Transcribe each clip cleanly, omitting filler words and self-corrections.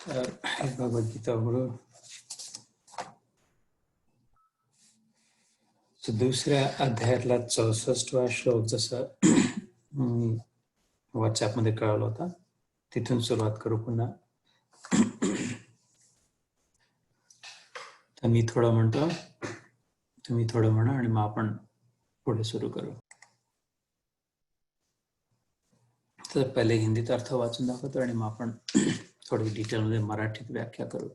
भगवद गीता गुरु दुसऱ्या अध्यायातला 64वा श्लोक जसा व्हॉट्सअप मध्ये कळवला होता तिथून सुरुवात करू पुन्हा. तर मी थोडं म्हणतो, तुम्ही थोडं म्हणा आणि मग आपण पुढे सुरू करू. तर पहिले हिंदीत अर्थ वाचून दाखवतो आणि मग आपण थोडी डिटेलमध्ये मराठीत व्याख्या करू.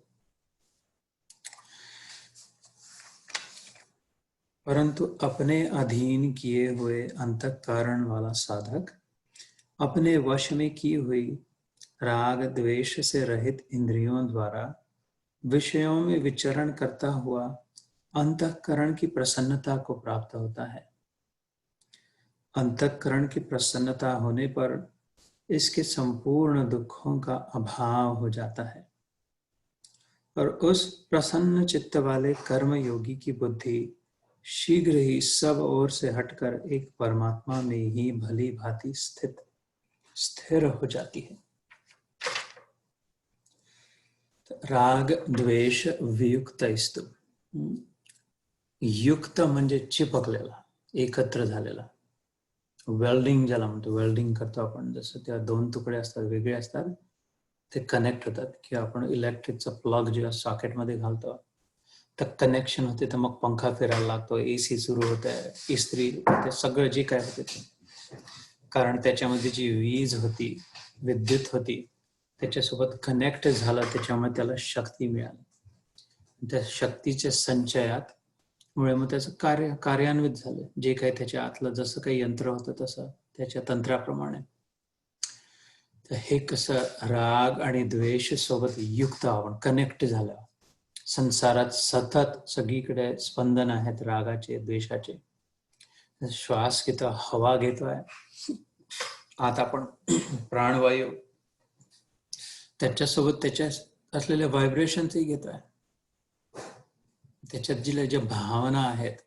परंतु अपने अधीन किए हुए अंतःकरण वाला साधक अपने वश में की हुई राग द्वेष से रहित इंद्रियों द्वारा विषयों में विचरण करता हुआ अंतःकरण की प्रसन्नता को प्राप्त होता है. अंतःकरण की प्रसन्नता होने पर इसके संपूर्ण दुखों का अभाव हो जाता है और उस प्रसन्न चित्त वाले कर्म योगी की बुद्धि शीघ्र ही सब ओर से हटकर एक परमात्मा में ही भली भांति स्थिर हो जाती है. राग द्वेष वियुक्त इस्तु. युक्त म्हणजे चिपकलेला, एकत्र झालेला. वेल्डिंग ज्याला म्हणतो, वेल्डिंग करतो आपण, जसं त्या दोन तुकडे असतात, वेगळे असतात, ते कनेक्ट होतात. किंवा आपण इलेक्ट्रिकचा प्लग जेव्हा सॉकेटमध्ये घालतो तर कनेक्शन होते, तर मग पंखा फिरायला लागतो, एसी सुरू होत आहे, इस्त्री, ते सगळं जे काय होते ते, कारण त्याच्यामध्ये जी वीज होती, विद्युत होती, त्याच्यासोबत कनेक्ट झालं, त्याच्यामुळे त्याला शक्ती मिळाली. त्या शक्तीच्या संचयात मुळे मग त्याचं कार्यान्वित झालं. जे काही त्याच्या आतलं जसं काही यंत्र होतं तसं त्याच्या तंत्राप्रमाणे. तर हे कसं राग आणि द्वेष सोबत युक्त आपण कनेक्ट झालं. संसारात सतत सगळीकडे स्पंदन आहेत रागाचे द्वेषाचे. श्वास घेतो, हवा घेतोय, आता आपण प्राणवायू, त्याच्यासोबत त्याच्या असलेल्या व्हायब्रेशनही घेतोय. त्याच्यात ज्या भावना आहेत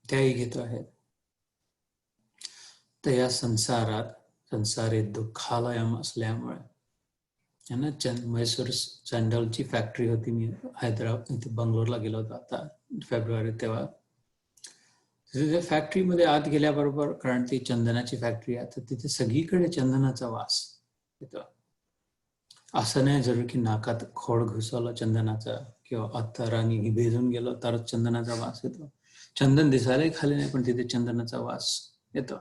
त्याही घेतो आहेत. तर या संसारात संसारी दुःखालयम असल्यामुळे म्हैसूर सँडलची फॅक्टरी होती. मी हैदराबाद इथे बंगलोरला गेलो होतो आता फेब्रुवारी, तेव्हा फॅक्टरीमध्ये आत गेल्याबरोबर, कारण ती चंदनाची फॅक्टरी आहे, तर तिथे सगळीकडे चंदनाचा वास येतो. असं नाही जरूर की नाकात खोड घुसवलं चंदनाचा किंवा अत्तराने भिजून गेलो तरच चंदनाचा वास येतो. चंदन दिसायलाही खाली नाही, पण तिथे चंदनाचा वास येतो.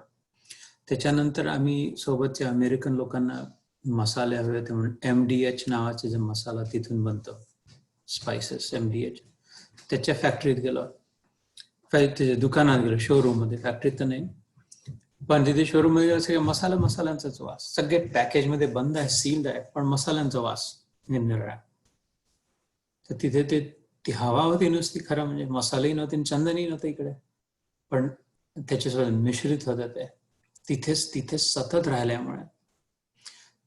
त्याच्यानंतर आम्ही सोबतच्या अमेरिकन लोकांना मसाले हवे होते म्हणून MDH नावाचे जे मसाला तिथून बनतो, स्पायसेस, MDH, त्याच्या फॅक्टरीत गेलो. त्याच्या दुकानात गेलो, शोरूम मध्ये, फॅक्टरीत तर नाही, पण तिथे शोरूम मध्ये सगळे मसाल्यांचाच वास. सगळे पॅकेज मध्ये बंद आहे, सील्ड आहे, पण मसाल्यांचा वास निरनिराळा. तर तिथे ती हवा होती नुसती, खरं म्हणजे मसालेही नव्हते, चंदनही नव्हतं इकडे, पण त्याच्यासोबत मिश्रित होतं ते तिथेच सतत राहिल्यामुळे.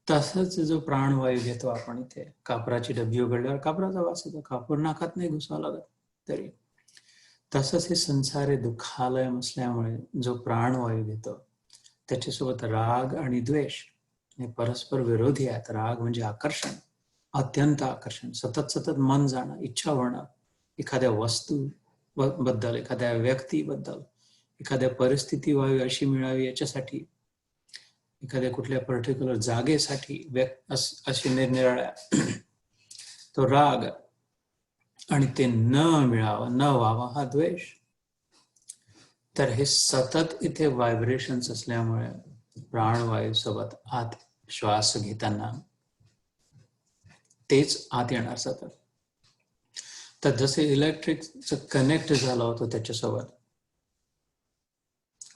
तसंच जो प्राणवायू घेतो आपण, इथे कापराची डबी उघडल्यावर कापराचा वास येतो, कापूर नाकात नाही घुसावं लागत तरी. तसंच हे संसारे दुःखालय असल्यामुळे जो प्राणवायू घेतो त्याच्यासोबत राग आणि द्वेष हे परस्पर विरोधी आहेत. राग म्हणजे आकर्षण, अत्यंत आकर्षण, सतत मन जाणं, इच्छा होणं एखाद्या वस्तू बद्दल, एखाद्या व्यक्तीबद्दल, एखाद्या परिस्थिती व्हावी अशी मिळावी याच्यासाठी, एखाद्या कुठल्या पर्टिक्युलर जागेसाठी, अशी निरनिराळ्या तो राग, आणि ते न मिळावं, न व्हावं हा द्वेष. तर हे सतत इथे व्हायब्रेशन्स असल्यामुळे प्राणवायू सोबत आत श्वास घेताना तेच आत येणार सतत. तर जसे इलेक्ट्रिकचं कनेक्ट झालं होतं त्याच्यासोबत,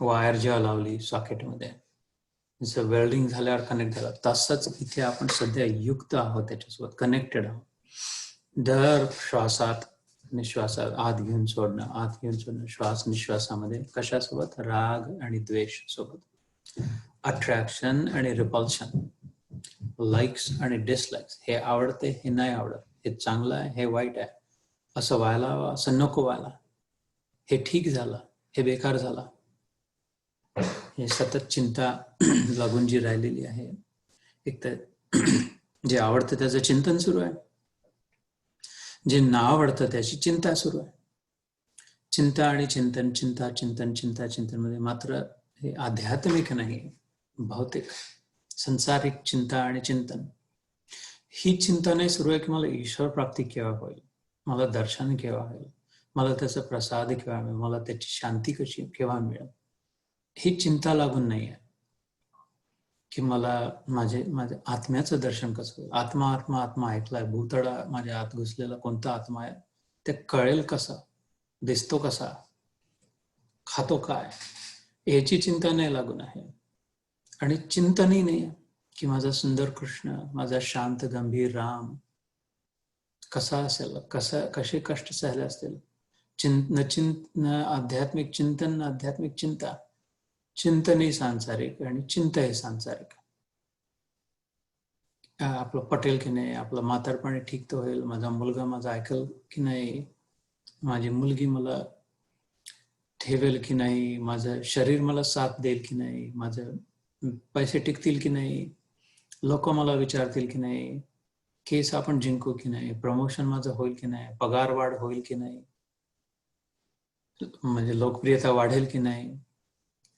वायर जेव्हा लावली सॉकेटमध्ये, जसं वेल्डिंग झाल्यावर कनेक्ट झालं, तसंच इथे आपण सध्या युक्त आहोत, त्याच्यासोबत कनेक्टेड आहोत. दर श्वासात निश्वासात आत घेऊन सोडणं, आत घेऊन सोडणं, श्वास निश्वासामध्ये कशासोबत? राग आणि द्वेष सोबत. अट्रॅक्शन आणि रिपल्शन, लाईक्स आणि डिसलाईक्स, हे आवडते, हे नाही आवडत, हे चांगलं आहे, हे वाईट आहे, असं व्हायला हवं, असं नको व्हायला, हे ठीक झालं, हे बेकार झालं, हे सतत चिंता लागून जी राहिलेली आहे. एक तर जे आवडतं त्याचं चिंतन सुरू आहे, जे ना आवडतं त्याची चिंता सुरू आहे. चिंता आणि चिंतन, चिंता चिंतन, चिंता चिंतन मध्ये मात्र हे आध्यात्मिक नाही, भौतिक संसारिक चिंता आणि चिंतन. ही चिंता नाही सुरू आहे की मला ईश्वर प्राप्ती केव्हा होईल, मला दर्शन केव्हा होईल, मला त्याचा प्रसाद केव्हा मिळेल, मला त्याची शांती कशी केव्हा मिळेल. ही चिंता लागून नाही आहे की मला माझ्या आत्म्याचं दर्शन कसं होईल. आत्मा आत्मा आत्मा ऐकलाय, भूतडा माझ्या आत घुसलेला कोणता आत्मा आहे ते कळेल कसा, दिसतो कसा, खातो काय, याची चिंता नाही लागून आहे. आणि चिंतनही नाही की माझा सुंदर कृष्ण, माझा शांत गंभीर राम कसा असेल, कसे कष्ट सहले असतील. आध्यात्मिक चिंतन, आध्यात्मिक चिंता. चिंतन ही सांसारिक आणि चिंता ही सांसारिक. आपलं पटेल की नाही, आपलं म्हातारपणी ठीक तर होईल, माझा मुलगा माझा ऐकल की नाही, माझी मुलगी मला ठेवेल की नाही, माझं शरीर मला साथ देईल की नाही, माझं पैसे टिकतील की नाही, लोक मला विचारतील की नाही, केस आपण जिंकू की नाही, प्रमोशन माझं होईल की नाही, पगार वाढ होईल की नाही, म्हणजे लोकप्रियता वाढेल की नाही,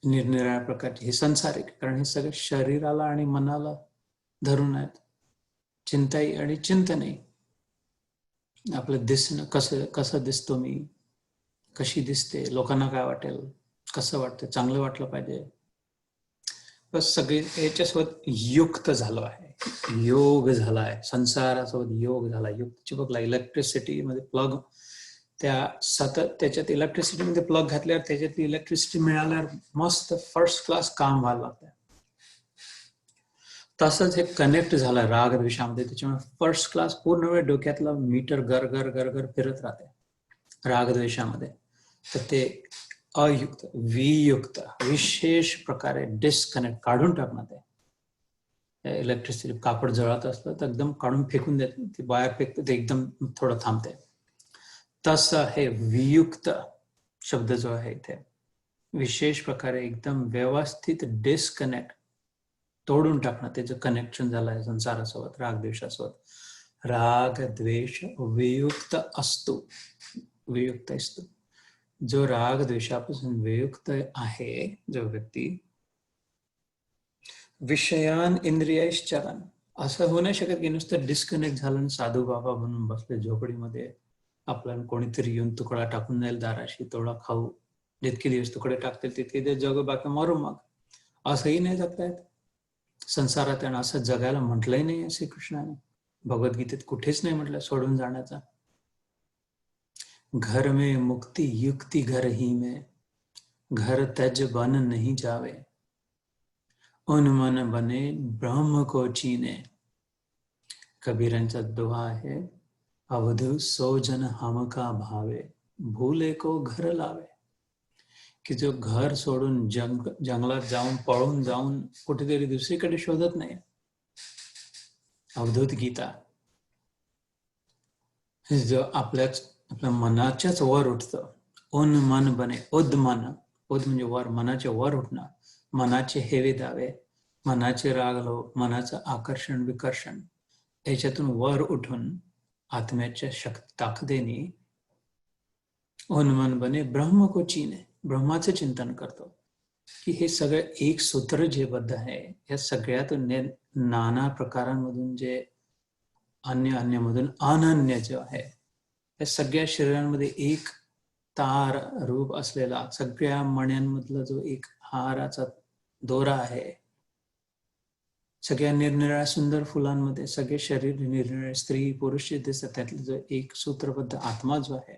निरनिराळ्या प्रकारचे हे संसारिक. कारण हे सगळे शरीराला आणि मनाला धरून आहेत. चिंताही आणि चिंतनही. आपलं दिसणं, कसं दिसतो मी, कशी दिसते, लोकांना काय वाटेल, कसं वाटतं, चांगलं वाटलं पाहिजे, बस सगळे याच्यासोबत युक्त झालो आहे, योग झाला आहे, संसारासोबत योग झाला. युक्तची बघला इलेक्ट्रिसिटी मध्ये प्लग, त्या सतत त्याच्यात इलेक्ट्रिसिटी मध्ये प्लग घातल्यावर त्याच्यात इलेक्ट्रिसिटी मिळाल्यावर मस्त फर्स्ट क्लास काम व्हायला लागतं. तसंच हे कनेक्ट झालं राग द्वेषामध्ये, त्याच्यामुळे फर्स्ट क्लास पूर्ण वेळ डोक्यातला मीटर गर गर गर गर फिरत राहते राग द्वेषामध्ये. तर ते अयुक्त, वियुक्त, विशेष प्रकारे डिस्कनेक्ट, काढून टाकणं. ते इलेक्ट्रिसिटी कापड जळत असलं तर एकदम काढून फेकून देते, ती वायर फेकते, ते एकदम थोडं थांबते. तसं हे वियुक्त शब्द जो आहे इथे विशेष प्रकारे एकदम व्यवस्थित डिस्कनेक्ट, तोडून टाकणं. त्याचं कनेक्शन झालं आहे संसारासोबत, रागद्वेषासोबत. राग द्वेष वियुक्त असतो, वियुक्त असतो. जो राग द्वेषापासून वियुक्त आहे जो व्यक्ती, विषयान इंद्रियश्चरण. असं होऊ नाही शकत की नुसतं डिस्कनेक्ट झालं साधू बाबा म्हणून बसले झोपडीमध्ये, आपल्याला कोणीतरी येऊन तुकडा टाकून जाईल दाराशी, तोडा खाऊ, जितके दिवस तुकडे टाकतील तितके दिवस जग, बाकी मरू मग. असंही नाही जगता येत संसारात. आणि असं जगायला म्हटलंही नाही श्रीकृष्णाने, भगवद्गीतेत कुठेच नाही म्हटलं सोडून जाण्याचा. घर में मुक्ति युक्ति घर ही में, घर तज बन नहीं जावे, उन मन बने ब्रह्म को चीने. कबीरांचा दोहा आहे, अवधू सो जन हम का भावे, भूले को घर लावे. की जो घर सोडून जंगलात जाऊन, पळून जाऊन कुठेतरी दुसरीकडे शोधत नाही. अवधूत गीता. जो आपल्या मनाच्याच वर उठतं, उन मन बने, उद मन, उद म्हणजे वर, मनाचे वर उठणं, मनाचे हेवे दावे, मनाचे रागलोभ, मनाचं आकर्षण विकर्षण, याच्यातून वर उठून आत्म्याच्या ताकदीने उन मन बने ब्रह्म को चीने, ब्रह्माचं चिंतन करतो. की हे सगळं एक सूत्र जे बद्ध आहे, या सगळ्यातून नाना प्रकारांमधून जे अन्यमधून अनन्य जे आहे, या सगळ्या शरीरांमध्ये एक तार रूप असलेला, सगळ्या मण्यांमधला जो एक हाराचा दोरा आहे, सगळ्या निरनिराळ्या सुंदर फुलांमध्ये सगळे शरीर निरनिराळे स्त्री पुरुष दिसतात, त्यातलं जो एक सूत्रबद्ध आत्मा जो आहे,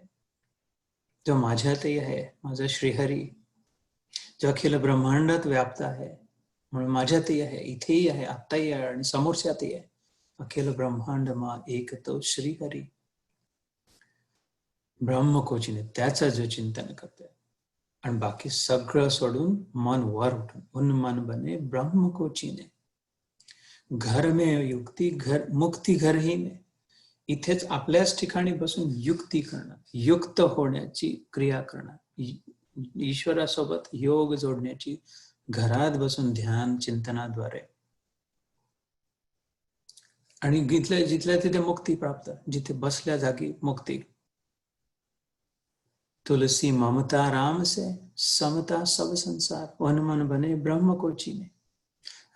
जो माझ्यातही आहे, माझा श्रीहरी, जो अखिल ब्रह्मांडात व्याप्त आहे, म्हणून माझ्यातही आहे, इथेही आहे, आत्ताही आहे आणि समोरच्यातही आहे. अखिल ब्रह्मांड मा एक तो श्रीहरी, ब्रह्मकोचीने, त्याचं जो चिंतन करते आणि बाकी सगळं सोडून मन वर उठून, उन मन बने ब्रह्मकोचीने, घर में युक्ती, घर मुक्ती घर ही में. इथेच आपल्याच ठिकाणी बसून युक्ती करणं, युक्त होण्याची क्रिया करणं, ईश्वरासोबत योग जोडण्याची, घरात बसून ध्यान चिंतनाद्वारे. आणि जिथल्या तिथे मुक्ती प्राप्त, जिथे बसल्या जागी मुक्ती. तुलसी ममता राम से, समता सब संसार, वन मन बने ब्रह्म कोची में,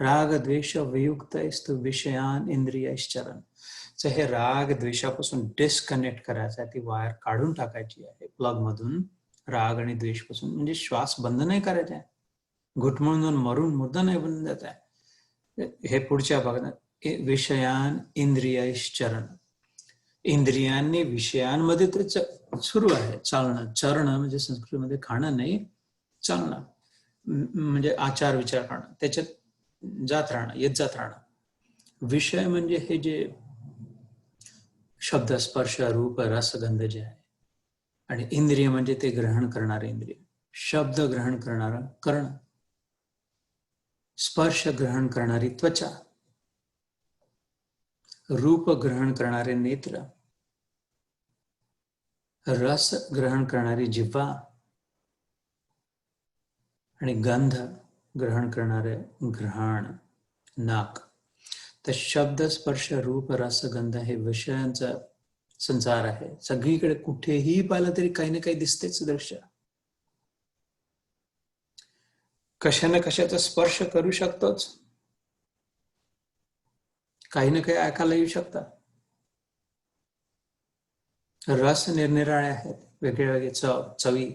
राग द्वेष वियुक्त स्तु विषयान इंद्रियश्चरण. तर हे राग द्वेषापासून डिस्कनेक्ट करायचं आहे, ती वायर काढून टाकायची आहे प्लग मधून. राग आणि द्वेष पासून, म्हणजे श्वास बंद नाही करायचा आहे, घुटमळून मरून मुर्दा नाही बनून जात आहे. हे पुढच्या भागात विषयान इंद्रियश्चरण, इंद्रियांनी विषयांमध्ये ते सुरू आहे चालणं. चरण म्हणजे संस्कृतमध्ये खाणं नाही, चालणं म्हणजे आचार विचार करणं, त्याच्यात जात राहणं, येत जात राहणं. विषय म्हणजे हे जे शब्द स्पर्श रूप रस गंध जे आहे, आणि इंद्रिय म्हणजे ते ग्रहण करणारे इंद्रिय. शब्द ग्रहण करणारा कर्ण, स्पर्श ग्रहण करणारी त्वचा, रूप ग्रहण करणारे नेत्र, रस ग्रहण करणारी जिव्हा, आणि गंध ग्रहण करणारे घ्राण नाक. तर शब्द स्पर्श रूप रस गंध हे विषयांचा संसार आहे. सगळीकडे कुठेही पाहिलं तरी काही ना काही दिसतेच दृश्य. कशाने कशाचा स्पर्श करू शकतोच, काही ना काही ऐकायला येऊ शकतात. रस निरनिराळे आहेत, वेगळे वेगळे चवी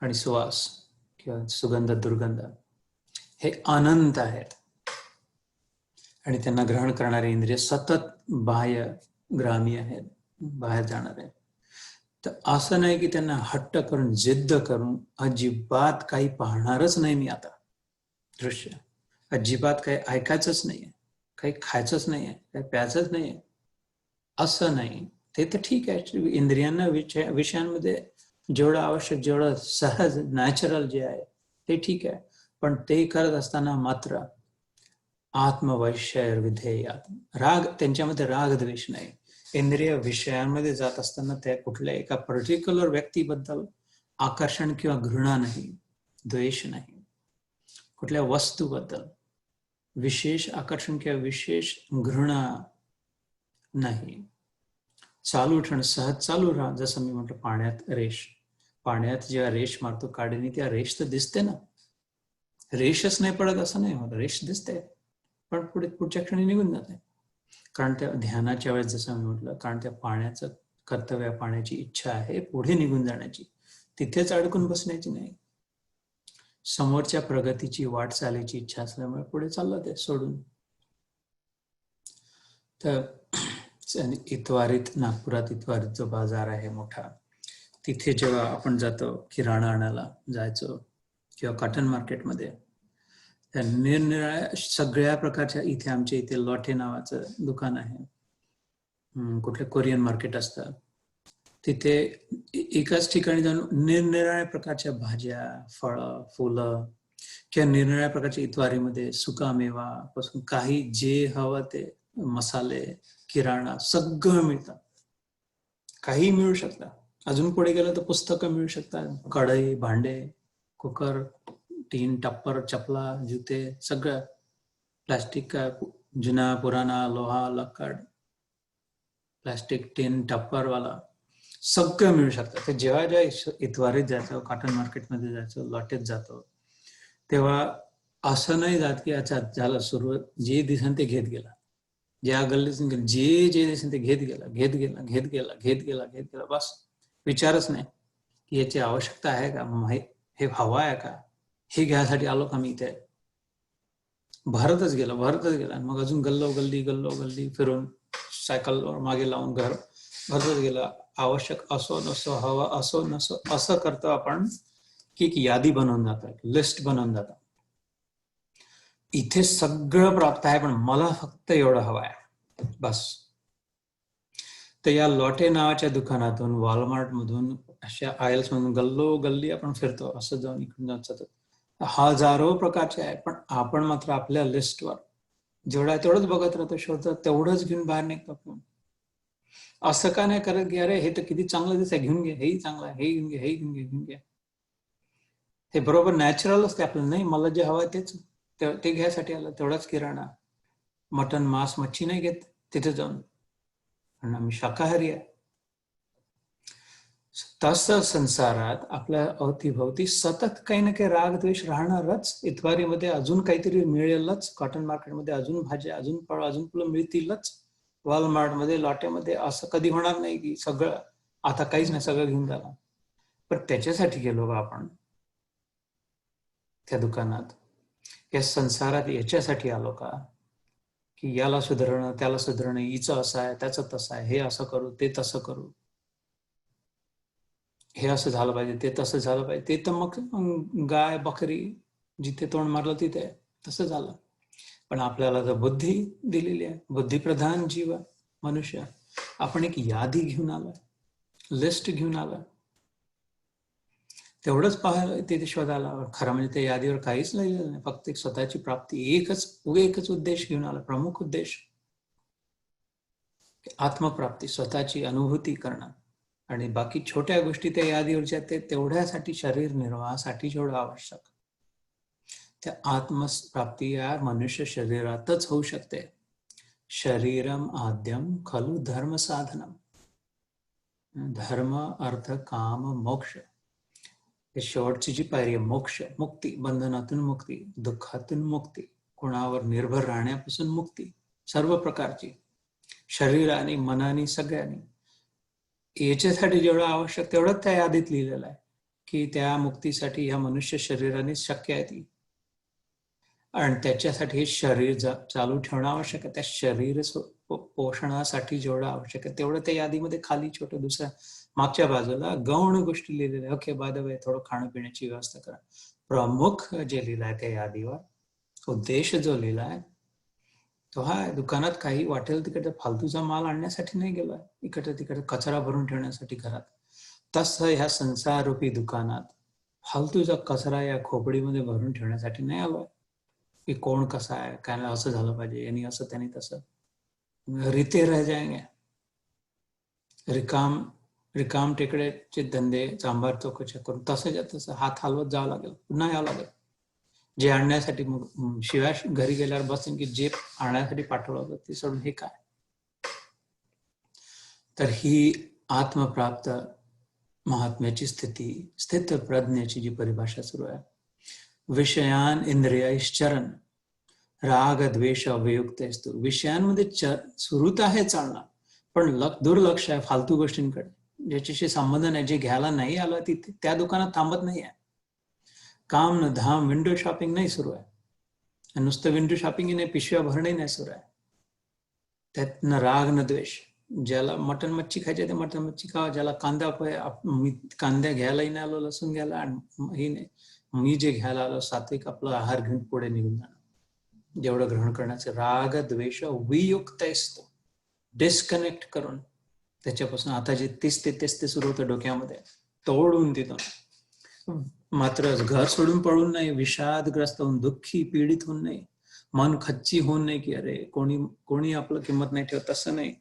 आणि सुवास किंवा सुगंध दुर्गंध हे अनंत आहेत, आणि त्यांना ग्रहण करणारे इंद्रिय सतत बाह्यग्रामी आहेत, बाहेर जाणारे. तर असं नाही की त्यांना हट्ट करून जिद्द करून अजिबात काही पाहणारच नाही मी आता दृश्य, अजिबात काही ऐकायचंच नाहीये, काही खायचंच नाहीये, काही प्यायचंच नाहीये, असं नाही. ते तर ठीक आहे, इंद्रियांना विषयांमध्ये जेवढं आवश्यक, जेवढं सहज नॅचरल जे आहे ते ठीक आहे. पण ते करत असताना मात्र आत्मवैश्य विधेयात, राग, त्यांच्यामध्ये राग द्वेष नाही. इंद्रिय विषयांमध्ये जात असताना त्या कुठल्या एका पर्टिक्युलर व्यक्तीबद्दल आकर्षण किंवा घृणा नाही, द्वेष नाही. कुठल्या वस्तूबद्दल विशेष आकर्षण किंवा विशेष घृणा नाही. चालू ठेवणं, सहज चालू राहा. जसं मी म्हटलं, पाण्यात रेष, पाण्यात जेव्हा रेष मारतो काडीने, त्या रेष तर दिसते ना, रेषच नाही पडत असं नाही होत, रेष दिसते, पण पुढच्या क्षणी निघून जाते. कारण त्या ध्यानाच्या वेळेस जसं मी म्हटलं, कारण त्या पाण्याचं कर्तव्य, पाण्याची इच्छा आहे पुढे निघून जाण्याची, तिथेच अडकून बसण्याची नाही. समोरच्या प्रगतीची वाटचालीची इच्छा असल्यामुळे पुढे चाललं ते सोडून. तर इतवारीत, नागपुरात इतवारीत जो बाजार आहे मोठा, तिथे जेव्हा आपण जातो किराणा आणायला जायचो किंवा कॉटन मार्केटमध्ये, त्या निरनिराळ्या सगळ्या प्रकारच्या, इथे आमच्या इथे लॉटे नावाचं दुकान आहे, कुठले कोरियन मार्केट असतं, तिथे एकाच ठिकाणी जाऊन निरनिराळ्या प्रकारच्या भाज्या, फळं, फुलं किंवा निरनिराळ्या प्रकारच्या इतवारीमध्ये सुकामेवा पासून काही जे हवं ते मसाले, किराणा सगळं मिळतं, काही मिळू शकतं. अजून पुढे गेलं तर पुस्तकं मिळू शकतात, कढई, भांडे, कुकर, टीन, टप्पर, चपला, जुते, सगळं प्लास्टिक का, जुना पुराना, लोहा, लक्कड, प्लास्टिक, टीन, टप्पर वाला सगळं मिळू शकतं. तर जेव्हा जेव्हा इतवारीत जायचं, कॉटन मार्केटमध्ये जायचं, लॉटेत जातो, तेव्हा असं नाही जात की अच्छा झालं सुरुवात, जे दिसेल ते घेत गेला, ज्या गल्लीतून जे जे दिसेल ते घेत गेला, घेत गेला, घेत गेला, घेत गेला, घेत गेला, बस. विचारच नाही की याची आवश्यकता आहे का, हे हवा आहे का, हे घ्यायसाठी आलो का मी इथे. भरतच गेला. मग अजून गल्ली फिरून सायकलवर मागे लावून घर भरतच गेला. आवश्यक असो नसो, हवा असो नसो, असं करतो आपण की एक यादी बनवून जातं, लिस्ट बनवून जातं. इथे सगळं प्राप्त आहे, पण मला फक्त एवढं हवं आहे, बस. तर या लॉटे नावाच्या दुकानातून, वॉलमार्ट मधून, अशा आयल्स मधून गल्ली आपण फिरतो, असं जाऊन इकडून जातो. हजारो प्रकारचे आहे, पण आपण मात्र आपल्या लिस्टवर जेवढं आहे तेवढंच बघत राहतो, शोधतो, तेवढंच घेऊन बाहेर निघतो. असं का नाही करत की अरे हे तर किती चांगलं दिसतंय, घेऊन घे, हेही चांगलं आहे, हे घेऊन घे, हे घेऊन घे. हे बरोबर नॅचरल असते आपल्याला. नाही, मला जे हवं आहे तेच, ते घ्यायसाठी आलं, तेवढाच किराणा. मटन, मांस, मच्छी नाही घेत, तिथे जाऊन, कारण आम्ही शाकाहारी आहे. तसं संसारात आपल्या अवतीभवती सतत काही ना काही राग द्वेष राहणारच. इतवारीमध्ये अजून काहीतरी मिळेलच, कॉटन मार्केटमध्ये अजून भाज्या, अजून फळ, अजून फुलं मिळतीलच, वॉलमार्टमध्ये, लॉटेमध्ये. असं कधी होणार नाही की सगळं आता काहीच नाही, सगळं घेऊन झालं. पण त्याच्यासाठी गेलो का आपण त्या दुकानात? या संसारात याच्यासाठी आलो का की याला सुधारणं, त्याला सुधारणं, हिचं असं आहे, त्याचं तसं आहे, हे असं करू, ते तसं करू, हे असं झालं पाहिजे, ते तसं झालं पाहिजे. ते तर मग गाय बकरी जिथे तोंड मारलं तिथे तसं झालं. पण आपल्याला तर बुद्धी दिलेली आहे, बुद्धिप्रधान जीव मनुष्य. आपण एक यादी घेऊन आलोय, लिस्ट घेऊन आलोय. तेवढंच पाहायला तिथे शोधायला. खरं म्हणजे त्या यादीवर काहीच लिहिलेलं नाही, फक्त एक स्वतःची प्राप्ती. एकच उद्देश घेऊन आला, प्रमुख उद्देश, आत्मप्राप्ती, स्वतःची अनुभूती करणं. आणि बाकी छोट्या गोष्टी त्या यादीवरच्या ते तेवढ्यासाठी, शरीर निर्वाहासाठी जेवढं आवश्यक, त्या आत्मप्राप्ती या मनुष्य शरीरातच होऊ शकते. शरीरम आद्यम खलु धर्म साधनम. धर्म, अर्थ, काम, मोक्ष, हे शेवटची जी पायरी आहे, मोक्ष, मुक्ती, बंधनातून मुक्ती, दुःखातून मुक्ती, कोणावर निर्भर राहण्यापासून मुक्ती, सर्व प्रकारची, शरीराने, मनाने, सगळ्यांनी. याच्यासाठी जेवढं आवश्यक तेवढंच त्या यादीत लिहिलेलं आहे की त्या मुक्तीसाठी ह्या मनुष्य शरीराने शक्य आहे ती. आणि त्याच्यासाठी हे शरीर चालू ठेवणं आवश्यक आहे. त्या शरीर पोषणासाठी जेवढं आवश्यक आहे तेवढं त्या यादीमध्ये खाली छोटं दुसऱ्या मागच्या बाजूला गौण गोष्टी लिहिलेल्या. ओके, बाय द वे, थोडं खाण्यापिण्याची व्यवस्था करा. प्रमुख जे लिहिलं आहे त्या यादीवर, उद्देश जो लिहिला आहे तो हा दुकानात काही वाटेल तिकडे फालतूचा माल आणण्यासाठी नाही गेलाय, इकडे तिकडे कचरा भरून ठेवण्यासाठी घरात. तसं ह्या संसाररूपी दुकानात फालतूचा कचरा या खोपडीमध्ये भरून ठेवण्यासाठी नाही आलोय की कोण कसा आहे, काय असं झालं पाहिजे, यांनी असं त्यांनी तसं. रीते रह जाएंगे. रिकाम टेकड्याचे धंदे, चांभार चौकशा करून तसं हात हलवत जावं लागेल, पुन्हा यावं लागेल. जे आणण्यासाठी मग शिवाय घरी गेल्यावर बसेन की जे आणण्यासाठी पाठवलं होतं ते सोडून हे काय. तर ही आत्मप्राप्त महात्म्याची स्थिती, स्थित प्रज्ञेची जी परिभाषा सुरू आहे. विषयान इंद्रियश्चरण राग द्वेष अवयुक्त असतो. विषयांमध्ये सुरूत आहे चालणार, पण दुर्लक्ष आहे फालतू गोष्टींकडे, ज्याच्याशी संबंध नाही. जे घ्यायला नाही आलं तिथे त्या दुकानात थांबत नाही आहे. काम न धाम, विंडो शॉपिंग नाही सुरू आहे. नुसतं विंडो शॉपिंग नाही, पिशव्या भरणे नाही सुरू आहे. त्यात न राग न द्वेष. ज्याला मटन मच्छी खायचे ते मटन मच्छी खावा, ज्याला कांद्या घ्यायलाही नाही आलो, लसूण घ्यायला आणि नाही, मी जे घ्यायला आलो सात्विक आपला आहार घेऊन पुढे निघून जाणं, जेवढं ग्रहण करण्याचं. राग द्वेष वियुक्त असतो, डिस्कनेक्ट करून त्याच्यापासून. आता जे तेच ते सुरू होतं डोक्यामध्ये, तोडून तिथून. मात्र घर सोडून पळून नाही, विषादग्रस्त होऊन, दुःखी पीडित होऊन नाही, मन खच्ची होऊन नाही की अरे कोणी आपलं किंमत नाही ठेवत, तसं नाही.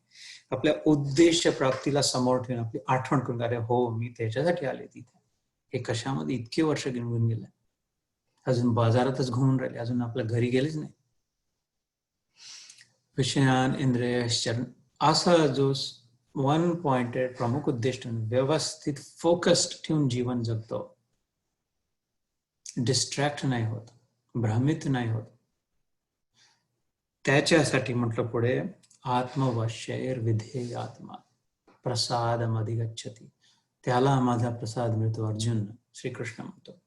आपल्या उद्देश प्राप्तीला समोर ठेवून आपली आठवण करून, अरे हो मी त्याच्यासाठी आले तिथे, हे कशामध्ये इतके वर्ष घेऊन गेले, अजून बाजारातच घुमून राहिले, अजून आपल्या घरी गेलेच नाही. विषयान इंद्रियश्चरण असा जो वन पॉइंटेड प्रमुख उद्देश व्यवस्थित फोकस्ड ठेवून जीवन जगतो, डिस्ट्रॅक्ट नाही होत, भ्रमित नाही होत, त्याच्यासाठी म्हटलं पुढे आत्मवश्यैर विधेय आत्मा प्रसादमधिगच्छति. त्याला माझा प्रसाद मिळतो. अर्जुन श्रीकृष्ण म्हणतो.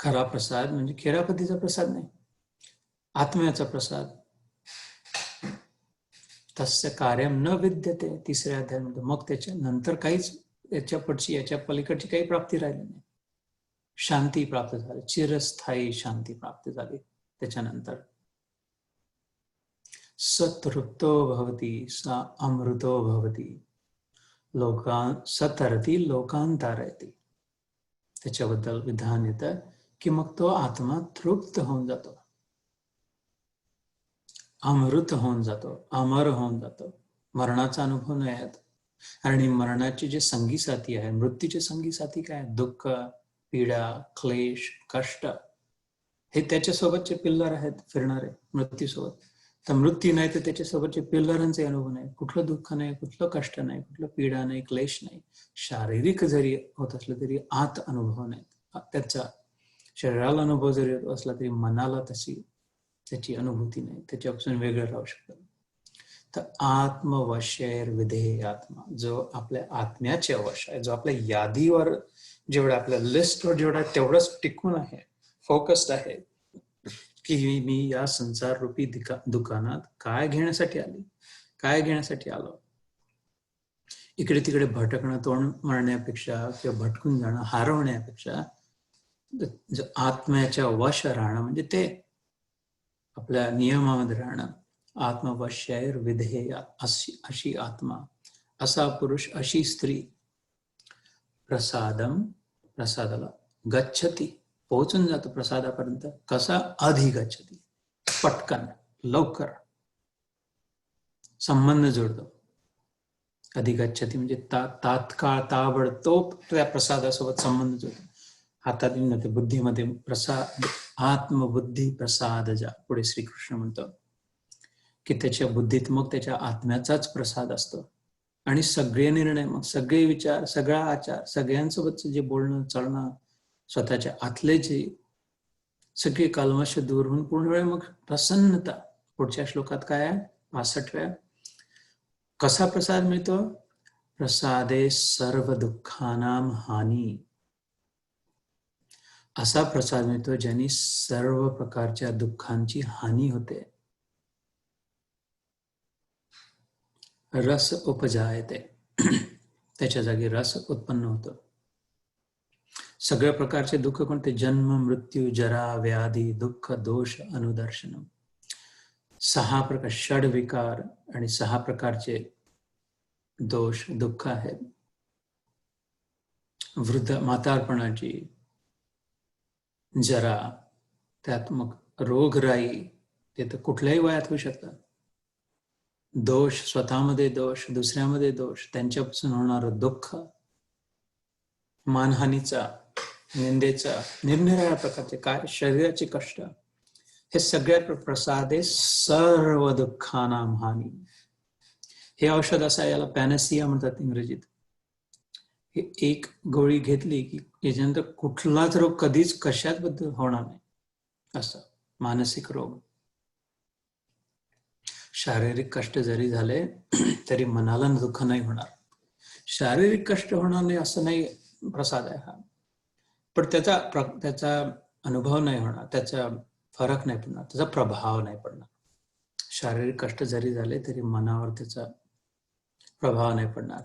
खरा प्रसाद म्हणजे खेरापतीचा प्रसाद नाही, आत्म्याचा प्रसाद. तस्य कार्यम न विद्यते, तिसऱ्या अध्यायामध्ये. मग त्याच्या नंतर काहीच याच्या पलीकडची काही प्राप्ती राहिली नाही. शांती प्राप्त झाली, चिरस्थायी शांती प्राप्त झाली. त्याच्यानंतर सतृप्तो भवति स अमृतो भवति सतरती लोकांतरती. त्याच्याबद्दल विधान येतं की मग तो आत्मा तृप्त होऊन जातो, अमृत होऊन जातो, अमर होऊन जातो. मरणाचा अनुभव नाही येत. आणि मरणाचे जे संगी साथी आहे, मृत्यूचे संगी साथी काय, दुःख, पीडा, क्लेश, कष्ट, हे त्याच्यासोबतचे पिल्लर आहेत फिरणारे मृत्यूसोबत. तर मृत्यू नाही तर त्याच्यासोबतचे पिल्लरांचे अनुभव नाही, कुठलं दुःख नाही, कुठलं कष्ट नाही, कुठलं पीडा नाही, क्लेश नाही. शारीरिक जरी होत असलं तरी आत अनुभव नाही त्याचा. शरीराला अनुभव जरी होत असला तरी मनाला त्याची अनुभूती नाही, त्याच्यापासून वेगळं राहू शकतं. तर आत्मवशैर विधेय आत्मा, जो आपल्या आत्म्याचे वश आहे, जो आपल्या यादीवर जेवढं, आपल्या लिस्टवर जेवढा तेवढंच टिकून आहे, फोकस्ड आहे की मी या संसार रूपी दुकानात काय घेण्यासाठी आलो. इकडे तिकडे भटकणं, तोंड मारण्यापेक्षा किंवा भटकून जाणं, हरवण्यापेक्षा जो आत्म्याच्या वश राहणं म्हणजे ते आपल्या नियमामध्ये राहणं. आत्मवशैर विधेय अशी आत्मा, असा पुरुष, अशी स्त्री प्रसादाला गच्छती, पोहोचून जातो प्रसादापर्यंत. कसा? अधिगच्छती, पटकन, लवकर संबंध जोडतो. अधिगच्छती म्हणजे तात्काळ, ताबडतोब त्या प्रसादासोबत संबंध जोडतो. हातात बुद्धीमध्ये प्रसाद, आत्मबुद्धी प्रसादजा, पुढे श्रीकृष्ण म्हणतो की त्याच्या बुद्धीत मग त्याच्या आत्म्याचाच प्रसाद असतो. आणि सगळे निर्णय, मग सगळे विचार, सगळा आचार, सगळ्यांसोबतचं जे बोलणं चालणं, स्वतःच्या आतले जे सगळे कल्मश दूर होऊन पूर्ण वेळ मग प्रसन्नता. पुढच्या श्लोकात काय आहे? 65व्या. कसा प्रसाद मिळतो? प्रसादे सर्व दुःखानाम हानी. असा प्रसाद मिळतो ज्यांनी सर्व प्रकारच्या दुःखांची हानी होते. रस उपजायते, त्याच्या जागी रस उत्पन्न होतं. सगळ्या प्रकारचे दुःख कोणते? जन्म, मृत्यू, जरा, व्याधी, दुःख, दोष, अनुदर्शन. 6 प्रकार, षड विकार आणि 6 प्रकारचे दोष, दुःख आहेत. वृद्ध, म्हातारपणाची जरा, त्यात मग रोगराई, ते तर कुठल्याही वयात होऊ शकतात. दोष, स्वतःमध्ये दोष, दुसऱ्यामध्ये दोष, त्यांच्यापासून होणारं दुःख, मानहानीचा, निंदेचा, निरनिराळ्या प्रकारचे काय, शरीराचे कष्ट, हे सगळ्यात प्रसादे सर्व दुःखानाम हानी. हे औषध असं, याला पॅनसिया म्हणतात इंग्रजीत. हे एक गोळी घेतली की याच्यानंतर कुठलाच रोग कधीच कशाच बद्दल होणार नाही. असं मानसिक रोग, शारीरिक कष्ट जरी झाले तरी मनाला दुःख नाही होणार. शारीरिक कष्ट होणार नाही असं नाही प्रसाद आहे हा, पण त्याचा अनुभव नाही होणार, त्याचा फरक नाही पडणार, त्याचा प्रभाव नाही पडणार. शारीरिक कष्ट जरी झाले तरी मनावर त्याचा प्रभाव नाही पडणार.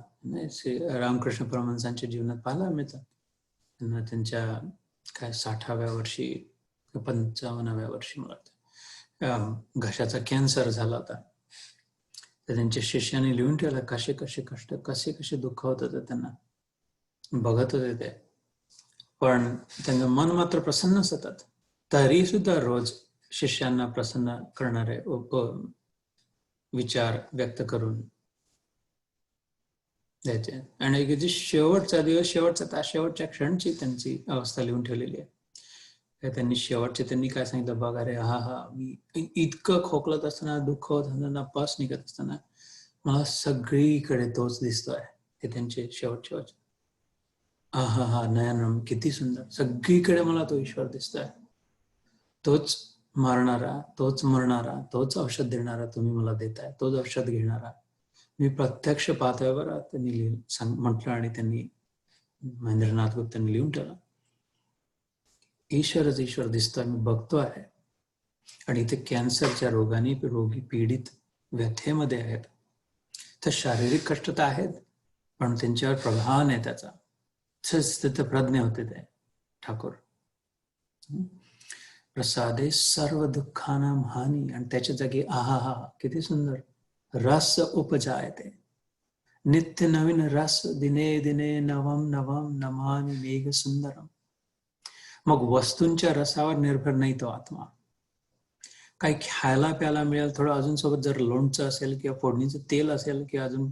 रामकृष्ण परमहंसांच्या जीवनात पाहायला मिळतात. त्यांना त्यांच्या काय 60व्या वर्षी 55व्या वर्षी मला घशाचा कॅन्सर झाला होता. तर त्यांच्या शिष्याने लिहून ठेवलं कसे कसे कष्ट, कसे कसे दुःख होत होते त्यांना, बघत होते ते. पण त्यांचं मन मात्र प्रसन्न सतत. तरी सुद्धा रोज शिष्यांना प्रसन्न करणारे विचार व्यक्त करून द्यायचे. आणि जे शेवटचा दिवस, शेवटचा तास, शेवटच्या क्षणची त्यांची अवस्था लिहून ठेवलेली आहे. त्यांनी काय सांगितलं बघा रे, मी इतकं खोकलत असताना, दुःख होत असताना, पस निघत असताना मला सगळीकडे तोच दिसतोय. हे त्यांचे शेवटचे. नयनरम, किती सुंदर, सगळीकडे मला तो ईश्वर दिसतोय. तोच मारणारा, तोच मरणारा, तोच औषध देणारा तुम्ही मला देताय, तोच औषध घेणारा मी प्रत्यक्ष पाहतोय. बरं, त्यांनी म्हटलं आणि त्यांनी महेंद्रनाथ गुप्तांनी लिहून ठेवलं, ईश्वरच ईश्वर दिसतोय, मी बघतो आहे. आणि इथे कॅन्सरच्या रोगाने रोगी पीडित व्यथेमध्ये आहेत. तर शारीरिक कष्ट तर आहेत, पण त्यांच्यावर प्रभाव नाही त्याचा. तिथे प्रज्ञ होते ते ठाकूर. प्रसादे सर्व दुःखानाम हानी. आणि त्याच्या जागी किती सुंदर, रस उपजायते, नित्य नवीन रस, दिने दिने नवम नवम नमामि मेघ सुंदरम. मग वस्तूंच्या रसावर निर्भर नाही तो आत्मा. काही खायला प्यायला मिळेल, थोडं अजून सोबत जर लोणचं असेल किंवा फोडणीचं तेल असेल किंवा अजून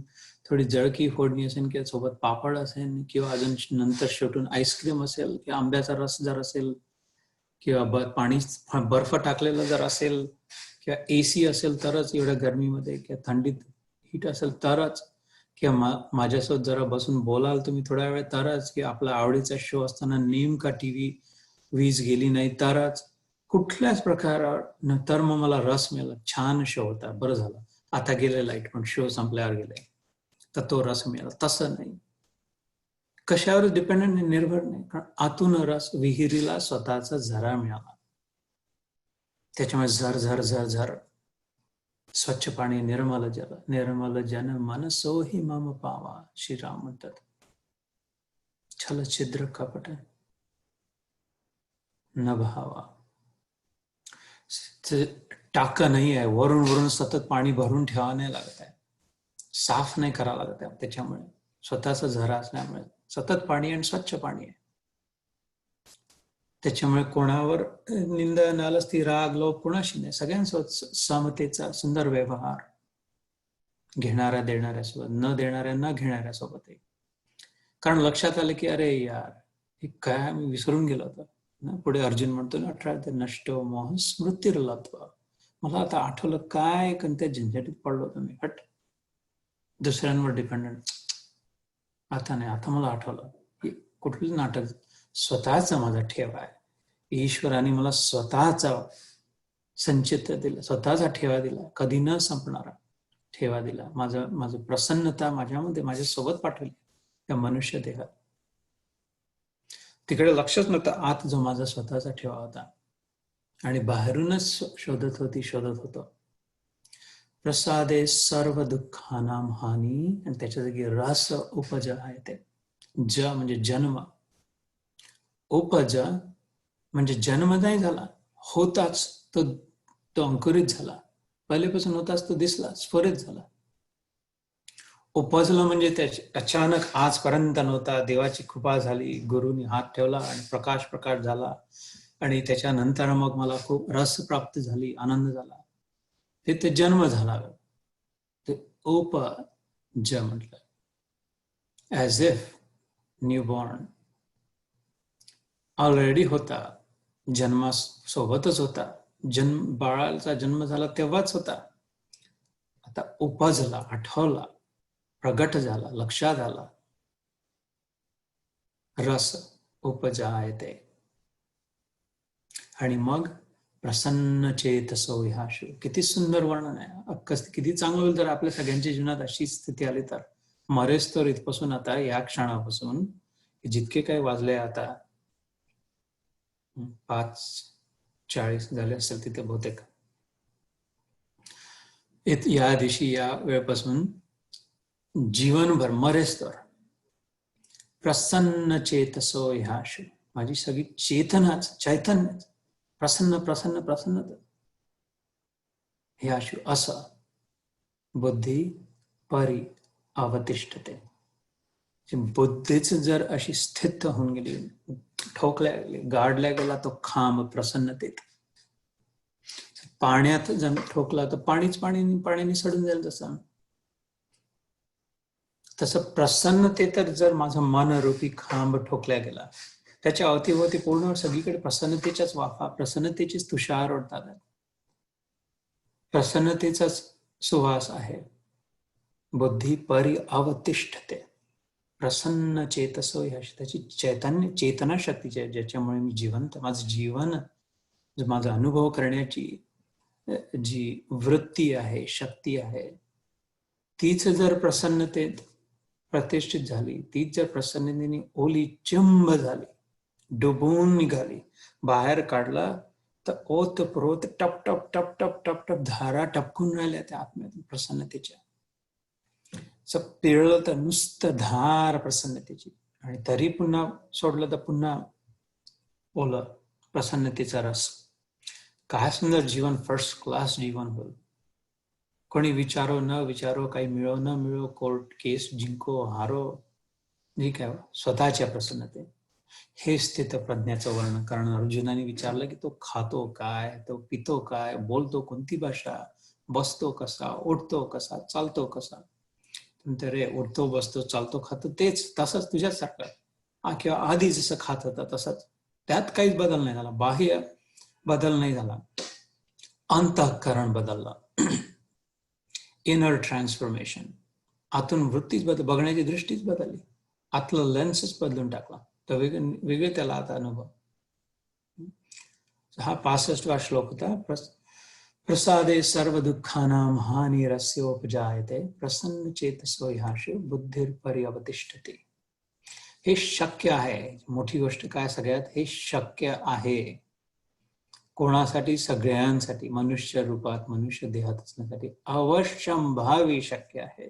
थोडी जळकी फोडणी असेल किंवा सोबत पापड असेल किंवा अजून नंतर शेवटून आईस्क्रीम असेल किंवा आंब्याचा रस जर असेल किंवा पाणी बर्फ टाकलेला जर असेल किंवा AC असेल तरच एवढ्या गरमीमध्ये, किंवा थंडीत हीट असेल तरच, किंवा माझ्यासोबत जरा बसून बोलाल तुम्ही थोड्या वेळ तरच, की आपला आवडीचा शो असताना नेमका TV वीज गेली नाही तरच, कुठल्याच प्रकारावर तर मग मला रस मिळाला. छान शो होता, बरं झालं. आता गेले लाईट, पण शो संपल्यावर गेले, तर तो रस मिळाला. तसं नाही, कशावर डिपेंडंट नाही, निर्भर नाही. कारण आतून रस, विहिरीला स्वतःचा झरा मिळाला, त्याच्यामुळे झर झर झर झर स्वच्छ पाणी, निर्मल जल, निर्मल जन मन सोही मम पावा, श्रीराम म्हणतात. छल छिद्र कपट न भावा. टाका नाही आहे, वरून वरून सतत पाणी भरून ठेवा नाही लागत आहे, साफ नाही करावं लागत आहे. त्याच्यामुळे स्वतःचा झरा असल्यामुळे सतत पाणी आणि स्वच्छ पाणी आहे. त्याच्यामुळे कोणावर निंदा नालस्ती राग लोभ कोणाशी नाही, सगळ्यांसोबत समतेचा सुंदर व्यवहार, घेणाऱ्या देणाऱ्यासोबत, न देणाऱ्या न घेणाऱ्यासोबत आहे. कारण लक्षात आलं की अरे यार, हे काय मी विसरून गेलो होतो ना. पुढे अर्जुन म्हणतो ना, 18 ते नष्ट मोह स्मृतिर्लत्व. मला आता आठवलं काय कोणत्या झंझटीत पडलो होतो मी, हट, दुसऱ्यांवर डिपेंडंट. आता नाही, आता मला आठवलं की कुठलं नाटक, स्वतःचा माझा ठेवा आहे. ईश्वराने मला स्वतःचा संचित दिला, स्वतःचा ठेवा दिला, कधी न संपणारा ठेवा दिला. माझं प्रसन्नता माझ्यामध्ये माझ्यासोबत पाठवली त्या मनुष्य देहात. तिकडे लक्षच नव्हतं, आत जो माझा स्वतःचा ठेवा होता, आणि बाहेरूनच शोधत होतो. प्रसादे सर्व दुःखानाम हानी, आणि त्याच्या जागी रस उपज आहे. ते ज म्हणजे जन्म, उपज म्हणजे जन्म नाही झाला, होताच तो अंकुरित झाला, पहिलेपासून होताच तो दिसला, स्फुरित झाला. उपजलं म्हणजे त्याचे अचानक आजपर्यंत नव्हता, देवाची कृपा झाली, गुरुनी हात ठेवला आणि प्रकाश झाला, आणि त्याच्यानंतर मग मला खूप रस प्राप्त झाली, आनंद झाला. ते जन्म झाला. ते उपज म्हटलं, ॲज इफ न्यूबॉर्न ऑलरेडी होता, जन्मासोबतच होता, बाळाचा जन्म झाला तेव्हाच होता. आता उपजला, आठवला, प्रगट झाला, लक्षात आला. रस उपजायते. आणि मग प्रसन्न चेतसो ह्याशु. किती सुंदर वर्णन आहे. किती चांगलं होईल तर आपल्या सगळ्यांच्या जीवनात अशी स्थिती आली तर. मरेच तर इथपासून, आता या क्षणापासून जितके काही वाजले, आता 5:40 झाले असेल तिथे बहुतेक, या दिवशी, या वेळपासून जीवनभर मरेच तर प्रसन्न चेतसो ह्याशु. माझी सगळी चेतनाच, चैतन्यच प्रसन्न प्रसन्न प्रसन्न ह्याशु, असं बुद्धी परी अवतिष्ठते. बुद्धीच जर अशी स्थित होऊन गेली, ठोकल्या गेली, गाडल्या गेला तो खांब प्रसन्नतेत. पाण्यात जर ठोकला तर पाण्याने सडून जाईल. तसं प्रसन्नते तर जर माझं मन रूपी खांब ठोकल्या गेला, त्याच्या अवतीभोवती पूर्ण सगळीकडे प्रसन्नतेच्याच वाफा, प्रसन्नतेचेच तुषार उडतात, प्रसन्नतेचाच सुवास आहे. बुद्धी परी अवतिष्ठते, प्रसन्न चेतसो ह्याशु. त्याची चेतना शक्तीची, ज्याच्यामुळे मी जिवंत, माझं जीवन, माझा अनुभव करण्याची जी वृत्ती आहे, शक्ती आहे, तीच जर प्रसन्नतेत प्रतिष्ठित झाली, तीच जर प्रसन्नतेने ओली चिंब झाली, डुबून निघाली, बाहेर काढला तर ओतप्रोत टप टप टप टप टप टप धारा टपकून राहिल्या त्या आत्म्यातून प्रसन्नतेच्या. पिळलं तर नुसतं धार प्रसन्नतेची, आणि तरी पुन्हा सोडलं तर पुन्हा ओलं प्रसन्नतेचा रस. काय सुंदर जीवन, फर्स्ट क्लास जीवन होईल. कोणी विचारो न विचारो, काही मिळो न मिळो, कोर्ट केस जिंको हारो, ठीक आहे, स्वतःच्या प्रसन्नते. हे स्थित प्रज्ञाचं वर्णन. कारण अर्जुनाने विचारलं की तो खातो काय, तो पितो काय, बोलतो कोणती भाषा, बसतो कसा, उठतो कसा, चालतो कसा. तर रे, उठतो बसतो चालतो खातो तेच, तसंच तुझ्यासारखं, किंवा आधी जसं खात होता तसंच, त्यात काहीच बदल नाही झाला, बाह्य बदल नाही झाला. अंतःकरण बदललं. Inner transformation. आतून वृत्तीच बघण्याची दृष्टीच बदलली. आतलं लेन्सच बदलून टाकला. तर वेगळे त्याला आता अनुभव. हा 65वा श्लोक होता. प्रसादे सर्व दुःखानां हानिरस्योपजायते प्रसन्न चेतसो ह्याशु बुद्धिर्पर्यवतिष्ठते. हे शक्य आहे. मोठी गोष्ट काय सगळ्यात, हे शक्य आहे. कोणासाठी? सगळ्यांसाठी. मनुष्य रूपात, मनुष्य देहात असण्यासाठी अवश्यंभावी शक्य आहे.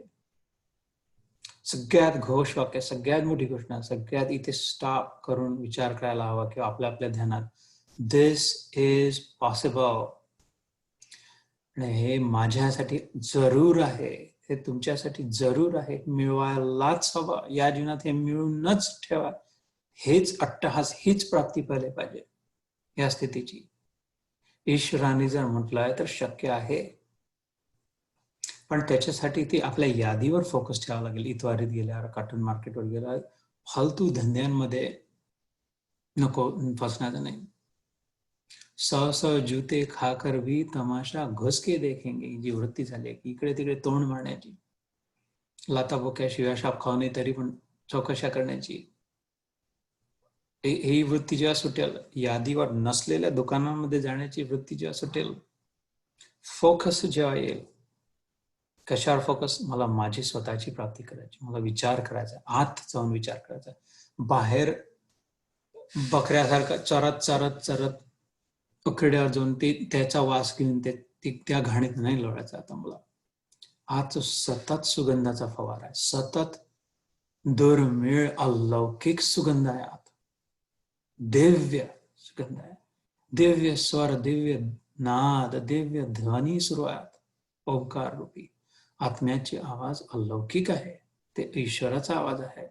सगळ्यात घोष वाक्य, सगळ्यात मोठी घोषणा, सगळ्यात इथे स्टॉप करून विचार करायला हवा किंवा आपल्या ध्यानात, दिस इज पॉसिबल. आणि हे माझ्यासाठी जरूर आहे, हे तुमच्यासाठी जरूर आहे, मिळवायलाच हवं. या जीवनात हे मिळूनच ठेवा. हेच अट्टहास, हीच प्राप्ती पहिले पाहिजे या स्थितीची. ईश्वराने जर म्हटलंय तर शक्य आहे, पण त्याच्यासाठी ती आपल्या यादीवर फोकस ठेवावा लागेल. इतवारीत गेल्यावर, कॉटन मार्केटवर गेल्यावर फालतू धंद्यांमध्ये नको फसण्याचं नाही. 100 जूते खाकर भी तमाशा घुस के देखेंगे, जी वृत्ती झाली की इकडे तिकडे तोंड मारण्याची, लाता बोक्या शिव्या शाप खाऊ नये तरी पण चौकशा करण्याची, ही वृत्ती जेव्हा सुटेल, यादीवर नसलेल्या दुकानांमध्ये जाण्याची वृत्ती जेव्हा सुटेल, फोकस जेव्हा येईल, कशावर फोकस? मला माझी स्वतःची प्राप्ती करायची, मला विचार करायचा, आत जाऊन विचार करायचा. बाहेर बकऱ्यासारखा चरत चरत चरत उकड्यावर जाऊन त्याचा वास घेऊन त्या घाणीत नाही लोळायचा. आता मला आज सतत सुगंधाचा फवार आहे, सतत दुर्मिळ अलौकिक सुगंध आहे. आत दिव्य सुगंध आहे, दिव्य स्वर, दिव्य नाद, दिव्य ध्वनी सुरू आहेत. ओंकार रूपी आत्म्याचे आवाज अलौकिक आहे, ते ईश्वराचा आवाज आहे.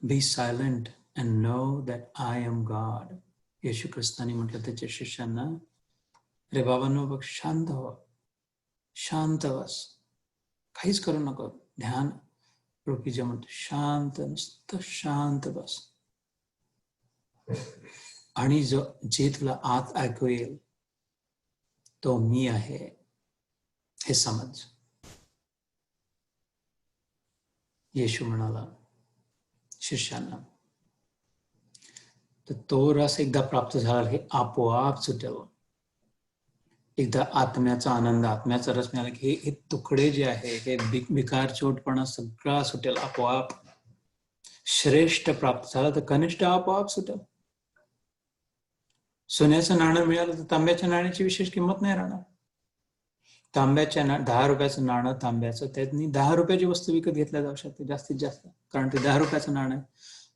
Be silent and know that I am God. Yeshu ख्रिस्तानी म्हटलं त्याच्या शिष्यांना, रे बाबांनो बघ, शांत हो, शांत बस, काहीच करू नको. ध्यान रूपी जे म्हणतो, शांत, नुसतं शांत बस. आणि जे तुला आत ऐकू येईल तो मी आहे, हे समज. येशू म्हणाला शिष्यांना. तर तो रस एकदा प्राप्त झाला, हे आपोआप सुटेल. एकदा आत्म्याचा आनंद, आत्म्याचा रस मिळाला की हे तुकडे जे आहे, हे विकार चोटपणा सगळा सुटेल आपोआप. श्रेष्ठ प्राप्त झाला तर कनिष्ठ आपोआप सुटेल. सोन्याचं नाणं मिळालं तर तांब्याच्या नाण्याची विशेष किंमत नाही राहणार. तांब्याच्या 10 रुपयाचं नाणं तांब्याचं, त्यांनी 10 रुपयाची वस्तू विकत घेतल्या जाऊ शकते जास्तीत जास्त, कारण ते 10 रुपयाचं नाणं आहे.